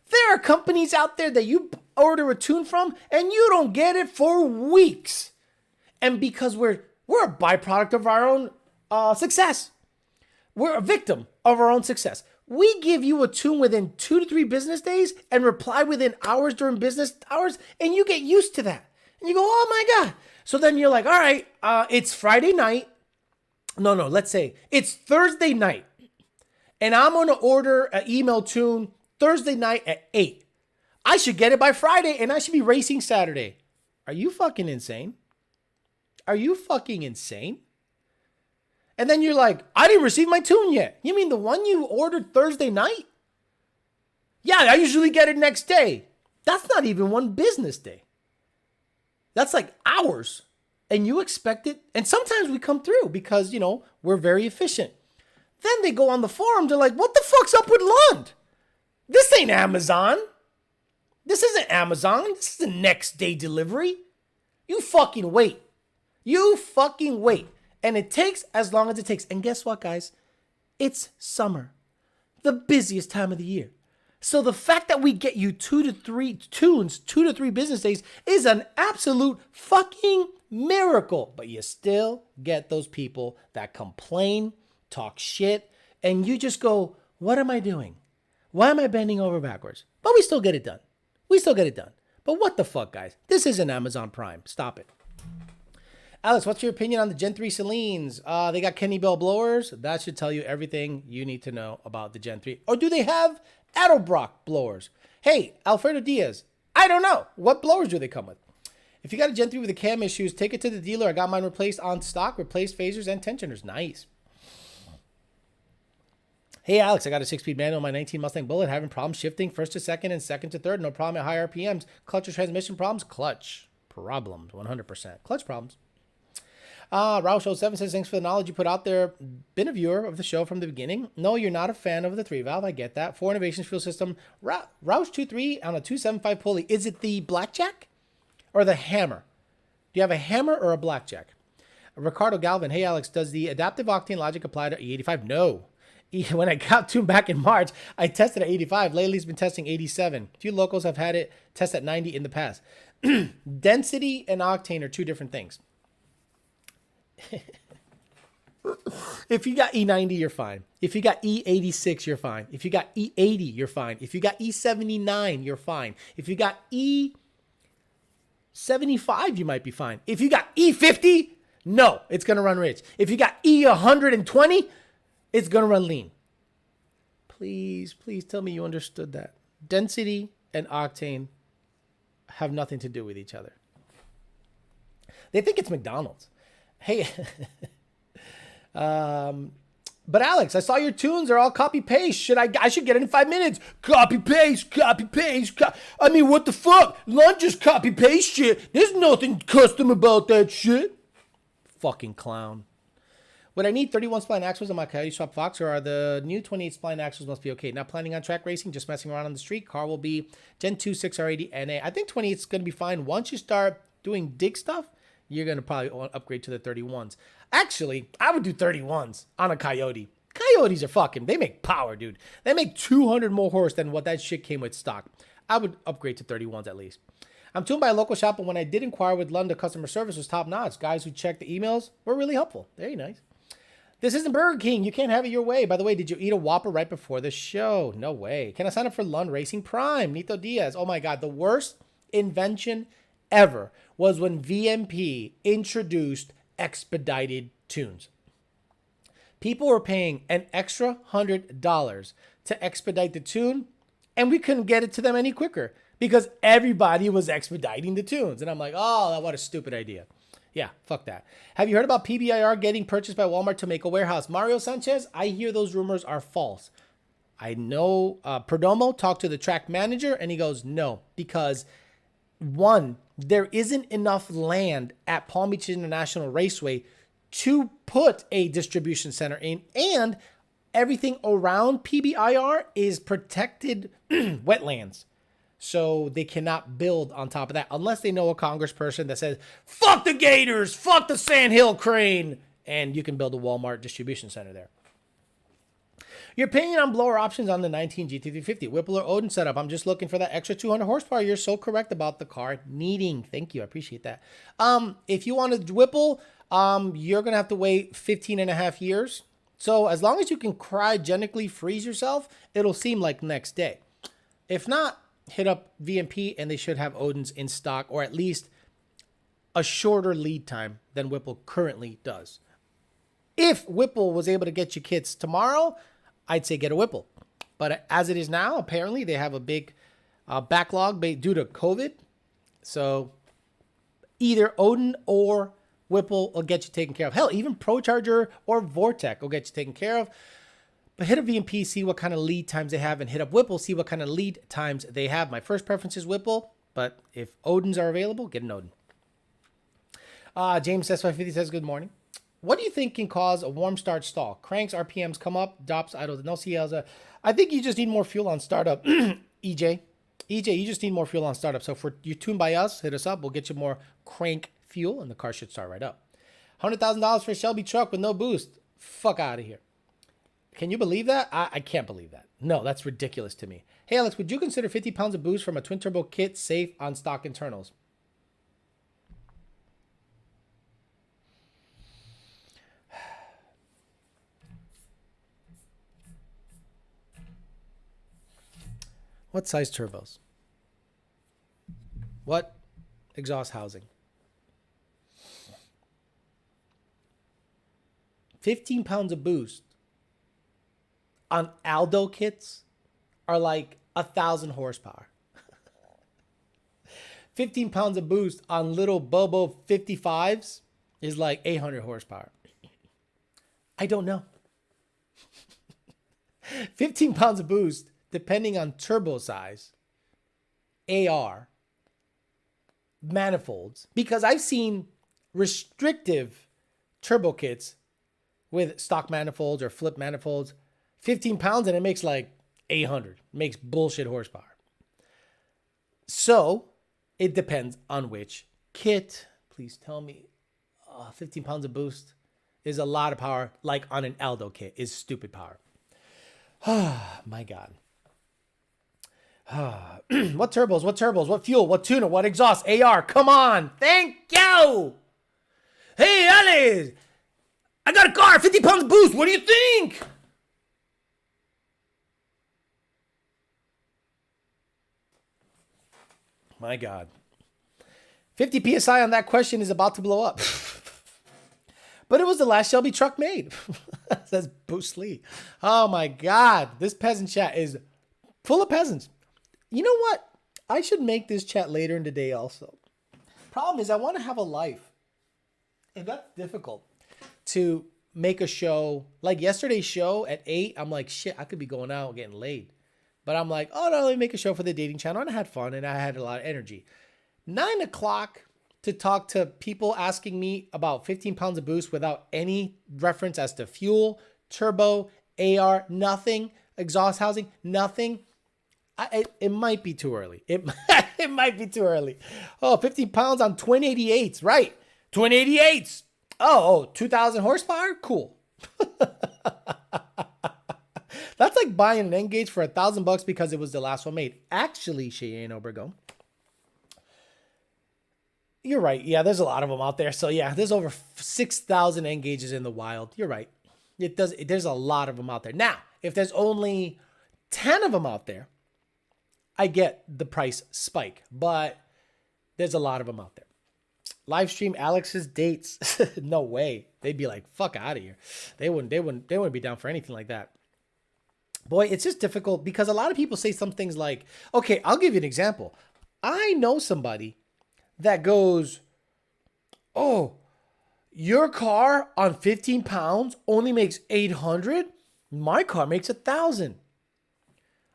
Speaker 1: There are companies out there that you order a tune from and you don't get it for weeks. And because we're a byproduct of our own success. We're a victim of our own success. We give you a tune within 2 to 3 business days and reply within hours during business hours, and you get used to that. And you go, "Oh my God." So then you're like, all right, it's Friday night. No, let's say it's Thursday night. And I'm going to order an email tune Thursday night at 8. I should get it by Friday, and I should be racing Saturday. Are you fucking insane? Are you fucking insane? And then you're like, "I didn't receive my tune yet." You mean the one you ordered Thursday night? Yeah, I usually get it next day. That's not even one business day. That's like hours. And you expect it. And sometimes we come through because, we're very efficient. Then they go on the forum. They're like, "What the fuck's up with Lund? This ain't Amazon. This isn't Amazon. This is the next day delivery. You fucking wait. You fucking wait. And it takes as long as it takes. And guess what, guys? It's summer, the busiest time of the year. So the fact that we get you 2 to 3 business days is an absolute fucking miracle. But you still get those people that complain, talk shit, and you just go, what am I doing? Why am I bending over backwards? But we still get it done. We still get it done. But what the fuck, guys? This isn't Amazon Prime. Stop it. Alex, what's your opinion on the Gen 3 Celines? They got Kenny Bell blowers. That should tell you everything you need to know about the Gen 3. Or do they have Adelbrock blowers? Hey, Alfredo Diaz, I don't know. What blowers do they come with? If you got a Gen 3 with the cam issues, take it to the dealer. I got mine replaced on stock, replaced phasers and tensioners. Nice. Hey, Alex, I got a 6-speed manual on my 19 Mustang Bullet, having problems shifting first to second and second to third. No problem at high RPMs. Clutch or transmission problems? Clutch problems, 100%. Clutch problems. Roush07 says, thanks for the knowledge you put out there. Been a viewer of the show from the beginning. No, you're not a fan of the 3-valve. I get that. 4 Innovations fuel system. Roush 2.3 on a 275 pulley. Is it the blackjack or the hammer? Do you have a hammer or a blackjack? Ricardo Galvin. Hey, Alex, does the adaptive octane logic apply to E85? No. When I got tuned back in March, I tested at 85. Lately, it's been testing 87. A few locals have had it test at 90 in the past. Density and octane are two different things. If you got E90, you're fine. If you got E86, you're fine. If you got E80, you're fine. If you got E79, you're fine. If you got E75, you might be fine. If you got E50, no, it's going to run rich. If you got E120, it's going to run lean. Please, please tell me you understood that. Density and octane have nothing to do with each other. They think it's McDonald's. Hey, but Alex, I saw your tunes are all copy paste. I should get it in 5 minutes. Copy paste, copy paste. I mean, what the fuck? Lunch is copy paste shit. There's nothing custom about that shit. Fucking clown. Would I need 31 spline axles on my Coyote Swap Fox, or are the new 28 spline axles must be okay? Not planning on track racing, just messing around on the street. Car will be Gen 2 6R80 NA. I think 28 is going to be fine. Once you start doing dig stuff, you're going to probably upgrade to the 31s. Actually, I would do 31s on a Coyote. Coyotes are fucking, they make power, dude. They make 200 more horse than what that shit came with stock. I would upgrade to 31s at least. I'm tuned by a local shop, and when I did inquire with London, customer service was top notch. Guys who checked the emails were really helpful. Very nice. This isn't Burger King. You can't have it your way. By the way, did you eat a Whopper right before the show? No way. Can I sign up for Lund Racing Prime? Nito Diaz. Oh my God. The worst invention ever was when VMP introduced expedited tunes. People were paying an extra $100 to expedite the tune, and we couldn't get it to them any quicker because everybody was expediting the tunes. And I'm like, oh, what a stupid idea. Yeah, fuck that. Have you heard about PBIR getting purchased by Walmart to make a warehouse? Mario Sanchez, I hear those rumors are false. I know Perdomo talked to the track manager, and he goes, no, because one, there isn't enough land at Palm Beach International Raceway to put a distribution center in, and everything around PBIR is protected wetlands. So they cannot build on top of that unless they know a congressperson that says, fuck the Gators, fuck the Sandhill Crane, and you can build a Walmart distribution center there. Your opinion on blower options on the 19 GT350, Whipple or Odin setup. I'm just looking for that extra 200 horsepower. You're so correct about the car needing. Thank you. I appreciate that. If you want a Whipple, you're going to have to wait 15 and a half years. So as long as you can cryogenically freeze yourself, it'll seem like next day. If not, hit up VMP and they should have Odins in stock, or at least a shorter lead time than Whipple currently does. If Whipple was able to get you kits tomorrow, I'd say get a Whipple. But as it is now, apparently they have a big backlog due to COVID. So either Odin or Whipple will get you taken care of. Hell, even ProCharger or Vortec will get you taken care of. But hit up VMP, see what kind of lead times they have, and hit up Whipple, see what kind of lead times they have. My first preference is Whipple, but if Odins are available, get an Odin. James S550 says, good morning. What do you think can cause a warm start stall? Cranks, RPMs come up, drops, idle, no CLs. I think you just need more fuel on startup, EJ. EJ, you just need more fuel on startup. So if you're tuned by us, hit us up. We'll get you more crank fuel, and the car should start right up. $100,000 for a Shelby truck with no boost. Fuck out of here. Can you believe that? I can't believe that. No, that's ridiculous to me. Hey, Alex, would you consider 50 pounds of boost from a twin turbo kit safe on stock internals? What size turbos? What exhaust housing? 15 pounds of boost on Aldo kits are like 1,000 horsepower. 15 pounds of boost on little Bobo 55s is like 800 horsepower. I don't know. 15 pounds of boost, depending on turbo size, AR, manifolds, because I've seen restrictive turbo kits with stock manifolds or flip manifolds, 15 pounds, and it makes like 800. It makes bullshit horsepower. So it depends on which kit. Please tell me 15 pounds of boost is a lot of power, like on an Aldo kit, is stupid power. My God. What turbos? What turbos? What fuel? What tuner? What exhaust? AR, come on. Thank you. Hey, Alice. I got a car, 50 pounds boost. What do you think? My God. 50 PSI on that question is about to blow up. But it was the last Shelby truck made. Says Bruce Lee. Oh my God. This peasant chat is full of peasants. You know what? I should make this chat later in the day also. Problem is I want to have a life. And that's difficult to make a show. Like yesterday's show at 8, I'm like, shit, I could be going out getting laid. But I'm like, oh no, let me make a show for the dating channel. And I had fun and I had a lot of energy. 9 o'clock to talk to people asking me about 15 pounds of boost without any reference as to fuel, turbo, AR, nothing, exhaust housing, nothing. It might be too early. It might be too early. Oh, 50 pounds on twin 88s. Right. Twin 88s. Oh, 2,000 horsepower? Cool. That's like buying an N-Gage for $1,000 because it was the last one made. Actually, Cheyenne Obergo, you're right. Yeah, there's a lot of them out there. So yeah, there's over 6,000 N-Gages in the wild. You're right. There's a lot of them out there. Now, if there's only 10 of them out there, I get the price spike, but there's a lot of them out there. Live stream Alex's dates. No way. They'd be like, fuck out of here. They wouldn't be down for anything like that. Boy, it's just difficult because a lot of people say some things like, okay, I'll give you an example. I know somebody that goes, oh, your car on 15 pounds only makes 800. My car makes 1,000.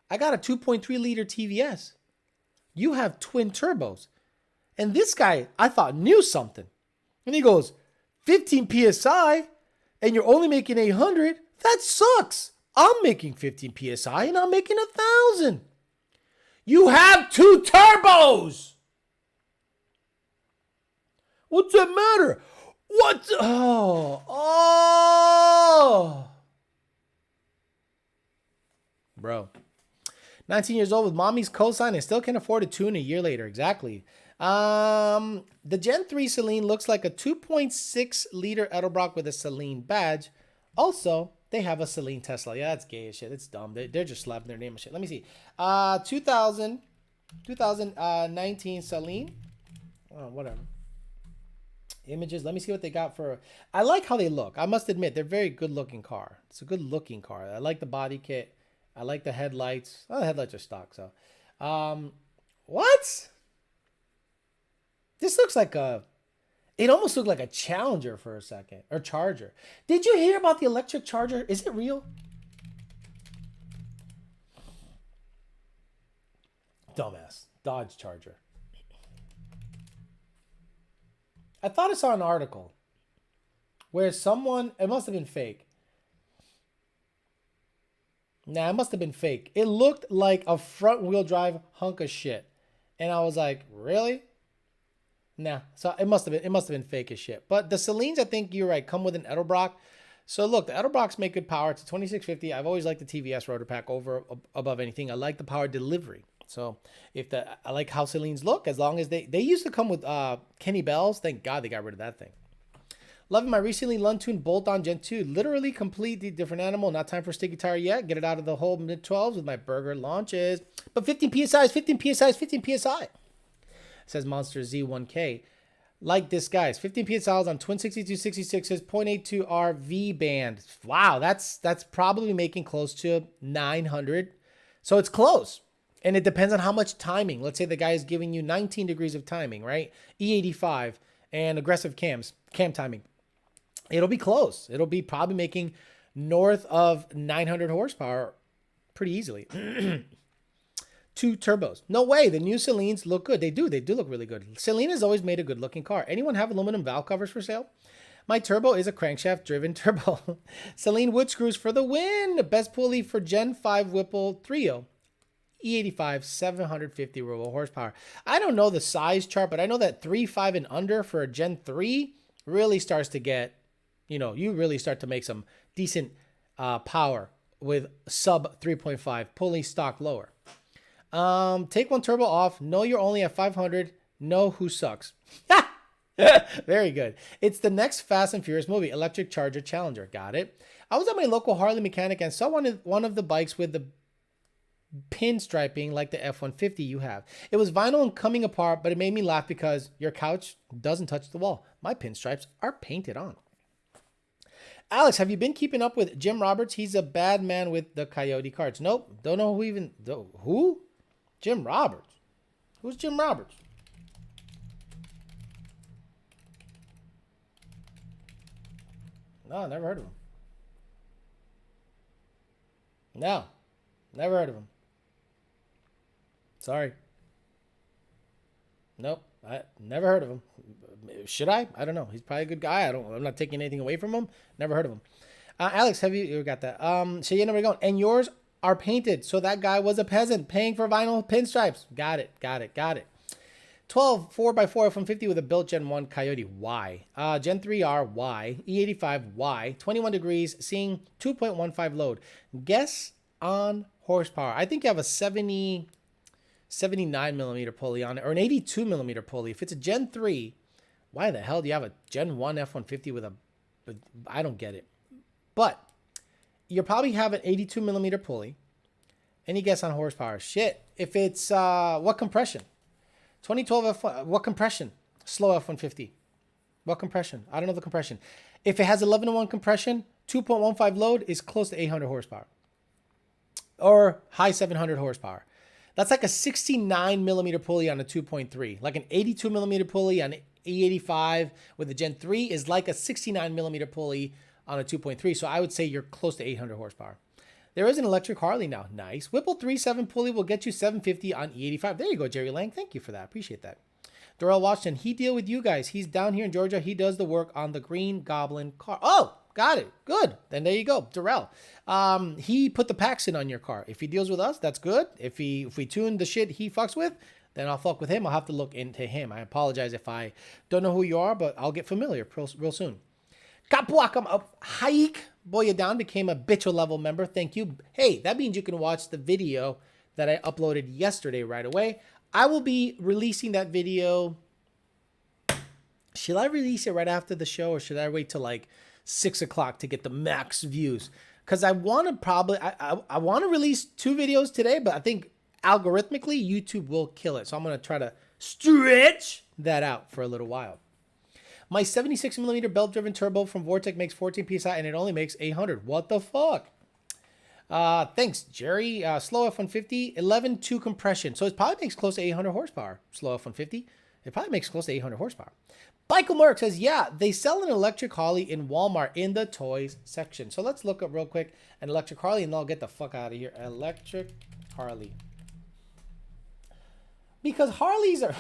Speaker 1: I got a 2.3 liter TVS. You have twin turbos. And this guy, I thought, knew something. And he goes, 15 PSI and you're only making 800? That sucks. I'm making 15 PSI and I'm making 1,000. You have 2 turbos. What's that matter? Oh. Bro. 19 years old with mommy's cosign and still can't afford a tune a year later. Exactly. The Gen 3 Celine looks like a 2.6 liter Edelbrock with a Celine badge. Also, they have a Celine Tesla. Yeah, that's gay as shit. It's dumb. They're just slapping their name and shit. Let me see. 2019 Celine. Oh, whatever. Images. Let me see what they got for. I like how they look. I must admit, they're very good looking car. It's a good looking car. I like the body kit. I like the headlights. Oh, the headlights are stock. So, what? This looks like a. It almost looked like a Challenger for a second, or Charger. Did you hear about the electric Charger? Is it real? Dumbass. Dodge Charger. I thought I saw an article where someone, it must have been fake, Nah, it must have been fake. It looked like a front wheel drive hunk of shit. And I was like, really? Nah. So it must have been fake as shit. But the Celines, I think you're right, come with an Edelbrock. So look, the Edelbrocks make good power. It's a 2650. I've always liked the TVS rotor pack above anything. I like the power delivery. So I like how Celines look, as long as they used to come with Kenny Bells. Thank God they got rid of that thing. Loving my recently Luntoon bolt-on Gen 2. Literally completely different animal. Not time for sticky tire yet. Get it out of the hole mid-12s with my burger launches. But 15 PSI is 15 PSI is 15 PSI. Says Monster Z1K. Like this, guys. 15 PSI on Twin 6266's 0.82 RV band. Wow, that's probably making close to 900. So it's close. And it depends on how much timing. Let's say the guy is giving you 19 degrees of timing, right? E85 and aggressive cam timing. It'll be close. It'll be probably making north of 900 horsepower pretty easily. 2 turbos. No way. The new Celines look good. They do look really good. Celine has always made a good looking car. Anyone have aluminum valve covers for sale? My turbo is a crankshaft driven turbo. Celine wood screws for the win. Best pulley for Gen 5 Whipple 3.0. E85, 750 raw horsepower. I don't know the size chart, but I know that 3.5 and under for a Gen 3 really starts to get, you really start to make some decent power with sub 3.5 pulley stock lower. Take one turbo off. Know you're only at 500. Know who sucks. Very good. It's the next Fast and Furious movie, Electric Charger Challenger. Got it. I was at my local Harley mechanic and saw one of the bikes with the pinstriping like the F-150 you have. It was vinyl and coming apart, but it made me laugh because your couch doesn't touch the wall. My pinstripes are painted on. Alex, have you been keeping up with Jim Roberts? He's a bad man with the Coyote cards. Nope. Don't know who? Jim Roberts. Who's Jim Roberts? No, never heard of him. No, never heard of him. Sorry. Nope, I never heard of him. Should I? I don't know. He's probably a good guy. I'm not taking anything away from him. Never heard of him. Alex, have you got that? So you never go. And yours are painted. So that guy was a peasant paying for vinyl pinstripes. Got it. 12 4x4 F-150 with a built Gen 1 Coyote Y. Gen 3R Y. E85 Y. 21 degrees, seeing 2.15 load. Guess on horsepower. I think you have a 79 millimeter pulley on it, or an 82 millimeter pulley. If it's a Gen 3, why the hell do you have a Gen 1 F-150 with I don't get it. But you probably have an 82 millimeter pulley. Any guess on horsepower? Shit. If it's, what compression? 2012 F1, what compression? Slow F-150. What compression? I don't know the compression. If it has 11-to-1 compression, 2.15 load is close to 800 horsepower. Or high 700 horsepower. That's like a 69 millimeter pulley on a 2.3. Like an 82 millimeter pulley on E85 with the Gen 3 is like a 69 millimeter pulley on a 2.3. So I would say you're close to 800 horsepower. There is an electric Harley now. Nice. Whipple 3.7 pulley will get you 750 on E85. There you go, Jerry Lang. Thank you for that. Appreciate that. Darrell Washington, he deal with you guys. He's down here in Georgia. He does the work on the Green Goblin car. Oh, got it. Good. Then there you go, Darrell. He put the packs in on your car. If he deals with us, that's good. If we tune the shit he fucks with, then I'll fuck with him. I'll have to look into him. I apologize if I don't know who you are, but I'll get familiar real soon. Kapuakam up Haik Boyadan became a Bitcho level member. Thank you. Hey, that means you can watch the video that I uploaded yesterday right away. I will be releasing that video. Should I release it right after the show, or should I wait till like 6 o'clock to get the max views? Because I want to I want to release 2 videos today, but I think algorithmically YouTube will kill it. So I'm going to try to stretch that out for a little while. My 76 millimeter belt driven turbo from Vortec makes 14 PSI and it only makes 800. What the fuck? Thanks, Jerry. Slow F-150, 11.2 compression. So it probably makes close to 800 horsepower. Slow F-150. It probably makes close to 800 horsepower. Michael Merck says, yeah, they sell an electric Harley in Walmart in the toys section. So let's look up real quick an electric Harley and I'll get the fuck out of here. Electric Harley. Because Harleys are...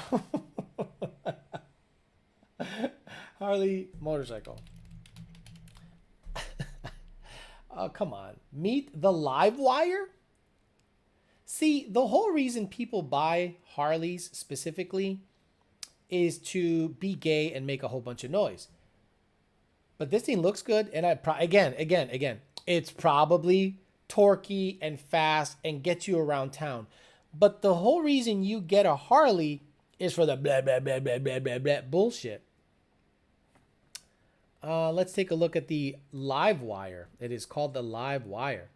Speaker 1: Harley motorcycle. Oh, come on. Meet the live wire? See, the whole reason people buy Harleys specifically is to be gay and make a whole bunch of noise. But this thing looks good. And again, it's probably torquey and fast and gets you around town. But the whole reason you get a Harley is for the blah, blah, blah, blah, blah, blah, blah bullshit. Let's take a look at the live wire. It is called the live wire.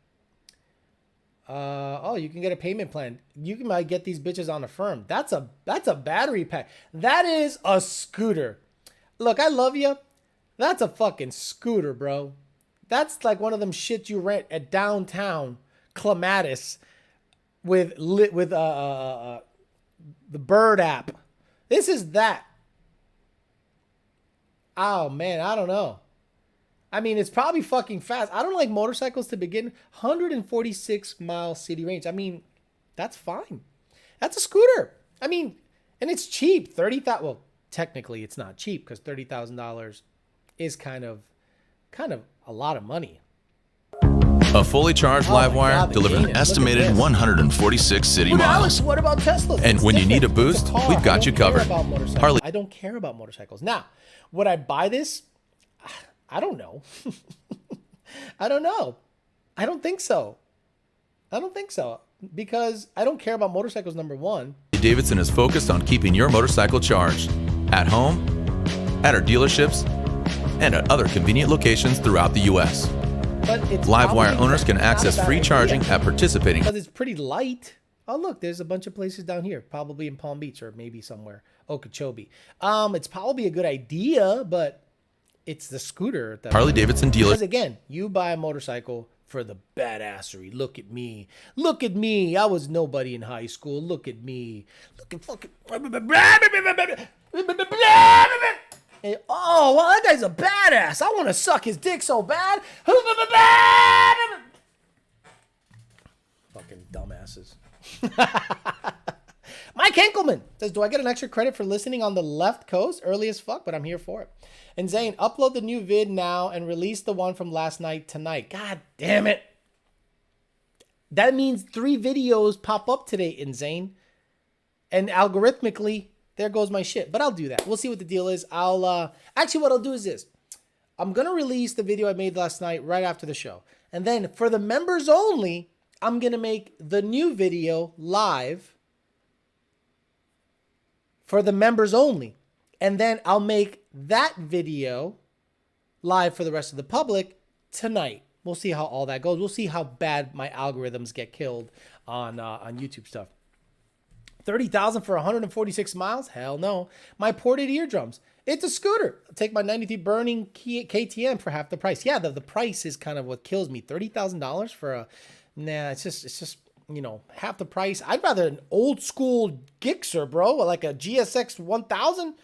Speaker 1: Oh, you can get a payment plan. You can might get these bitches on a firm. That's a battery pack. That is a scooter. Look, I love you. That's a fucking scooter, bro. That's like one of them shit you rent at downtown Clematis with the Bird app. This is that. Oh man, I don't know. I mean, it's probably fucking fast. I don't like motorcycles to begin. 146 mile city range. I mean, that's fine. That's a scooter. I mean, and it's cheap. 30,000. Well, technically, it's not cheap because $30,000 is kind of a lot of money.
Speaker 3: A fully charged live wire delivers an estimated 146 city miles.
Speaker 1: What about Tesla?
Speaker 3: And when you need a boost, we've got you covered. Harley.
Speaker 1: I don't care about motorcycles. Now, would I buy this? I don't know. I don't know. I don't think so. Because I don't care about motorcycles, number one.
Speaker 3: Davidson is focused on keeping your motorcycle charged at home, at our dealerships, and at other convenient locations throughout the U.S.
Speaker 1: But it's
Speaker 3: LiveWire owners can access free charging at participating.
Speaker 1: Because it's pretty light. Oh, look, there's a bunch of places down here, probably in Palm Beach or maybe somewhere, Okeechobee. It's probably a good idea, but it's the scooter.
Speaker 3: Harley Davidson dealers.
Speaker 1: Because again, you buy a motorcycle for the badassery. Look at me. Look at me. I was nobody in high school. Look at me. Look at fucking. And, oh, well, that guy's a badass. I want to suck his dick so bad. Fucking dumbasses. Mike Henkelman says, do I get an extra credit for listening on the left coast? Early as fuck, but I'm here for it. And Zane, upload the new vid now and release the one from last night tonight. God damn it. That means 3 videos pop up today in Zane. And algorithmically, there goes my shit. But I'll do that. We'll see what the deal is. Actually, what I'll do is this. I'm going to release the video I made last night right after the show. And then for the members only, I'm going to make the new video live for the members only. And then I'll make that video live for the rest of the public tonight. We'll see how all that goes. We'll see how bad my algorithms get killed on YouTube stuff. 30,000 for 146 miles? Hell no. My ported eardrums. It's a scooter. I'll take my 93 burning KTM for half the price. Yeah, the price is kind of what kills me. $30,000 for a... Nah, it's just, you know, half the price. I'd rather an old school Gixxer, bro. Like a GSX 1000,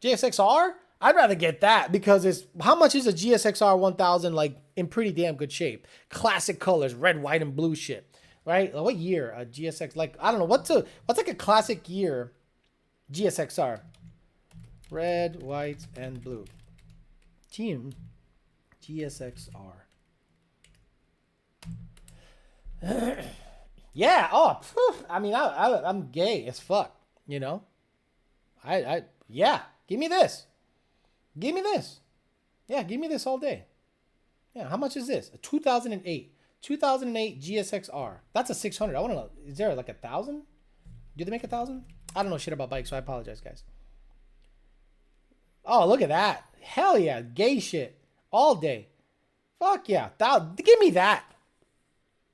Speaker 1: GSXR. I'd rather get that because it's... How much is a GSXR 1000 like in pretty damn good shape? Classic colors, red, white, and blue shit. Right? What year? A GSX, like, I don't know. What's like a classic year GSXR? Red, white, and blue. Team GSXR. Yeah. Oh, I mean, I'm gay as fuck, you know? Yeah. Give me this. Give me this. Yeah, give me this all day. Yeah, how much is this? A 2008 GSXR. That's a 600. I want to know, is there like 1,000? Do they make 1,000? I don't know shit about bikes, so I apologize, guys. Oh, look at that. Hell yeah. Gay shit. All day. Fuck yeah. Give me that.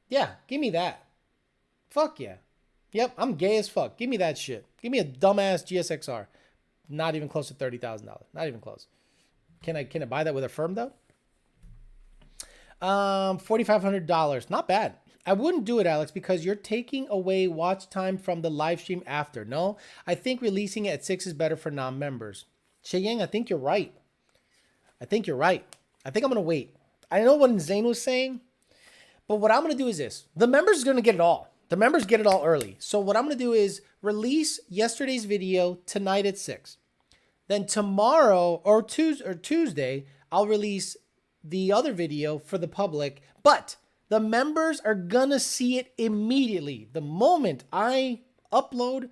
Speaker 1: Yeah, give me that. Fuck yeah. Yep, I'm gay as fuck. Give me that shit. Give me a dumbass GSXR. Not even close to $30,000. Not even close. Can I buy that with a firm though? $4,500. Not bad. I wouldn't do it, Alex, because you're taking away watch time from the live stream after. No, I think releasing it at 6 is better for non-members. Cheyenne, I think you're right. I think I'm going to wait. I know what Zane was saying, but what I'm going to do is this. The members are going to get it all. The members get it all early. So what I'm going to do is release yesterday's video tonight at 6. Then tomorrow or Tuesday, I'll release the other video for the public, but the members are gonna see it immediately. The moment I upload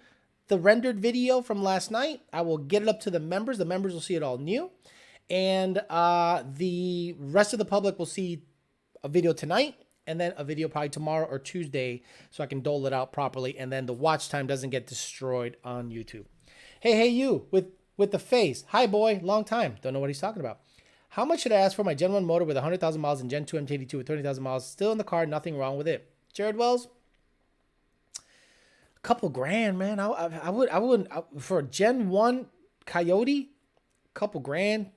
Speaker 1: the rendered video from last night, I will get it up to the members. The members will see it all new. And the rest of the public will see a video tonight and then a video probably tomorrow or Tuesday so I can dole it out properly. And then the watch time doesn't get destroyed on YouTube. Hey, you with the face. Hi, boy. Long time. Don't know what he's talking about. How much should I ask for my Gen 1 motor with 100,000 miles and Gen 2 MT82 with 20,000 miles? Still in the car. Nothing wrong with it. Jared Wells? A couple grand, man. I wouldn't. For a Gen 1 Coyote, a couple grand.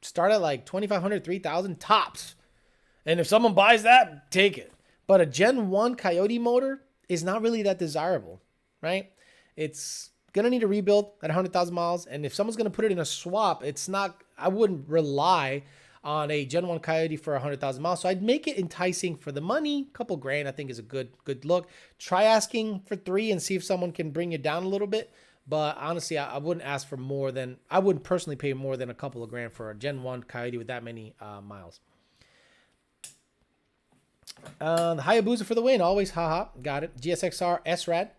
Speaker 1: Start at like 2,500, 3,000 tops. And if someone buys that, take it. But a Gen 1 Coyote motor is not really that desirable, right? It's going to need a rebuild at 100,000 miles. And if someone's going to put it in a swap, it's not, I wouldn't rely on a Gen 1 Coyote for 100,000 miles. So I'd make it enticing for the money. A couple grand, I think, is a good look. Try asking for 3 and see if someone can bring you down a little bit. But honestly, I wouldn't ask for more than, I wouldn't personally pay more than a couple of grand for a Gen 1 Coyote with that many miles. The Hayabusa for the win. Always, haha. Got it. GSXR SRAD.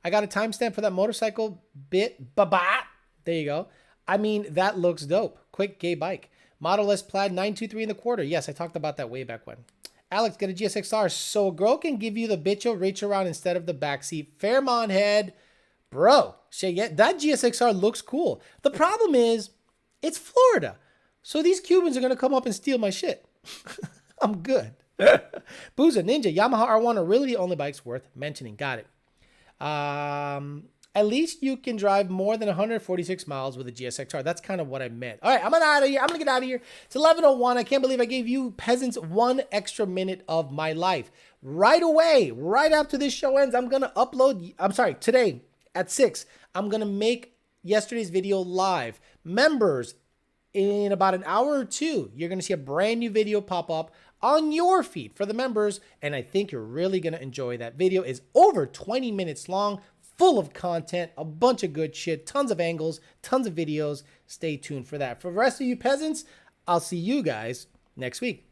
Speaker 1: I got a timestamp for that motorcycle bit. Ba-ba. There you go. I mean, that looks dope. Quick, gay bike. Model S Plaid 923 in the quarter. Yes, I talked about that way back when. Alex, get a GSXR so a girl can give you the bitch reach around instead of the backseat. Fairmont head. Bro, that GSXR looks cool. The problem is, it's Florida. So these Cubans are going to come up and steal my shit. I'm good. Booza, Ninja, Yamaha R1 are really the only bikes worth mentioning. Got it. At least you can drive more than 146 miles with a GSXR. That's kind of what I meant. All right, I'm out of here. I'm going to get out of here. It's 11:01. I can't believe I gave you peasants 1 extra minute of my life. Right away, right after this show ends, I'm going to upload. I'm sorry, today at 6, I'm going to make yesterday's video live. Members, in about an hour or 2, you're going to see a brand new video pop up on your feed for the members, and I think you're really going to enjoy that video. It's over 20 minutes long, full of content, a bunch of good shit, tons of angles, tons of videos. Stay tuned for that. For the rest of you peasants, I'll see you guys next week. See you.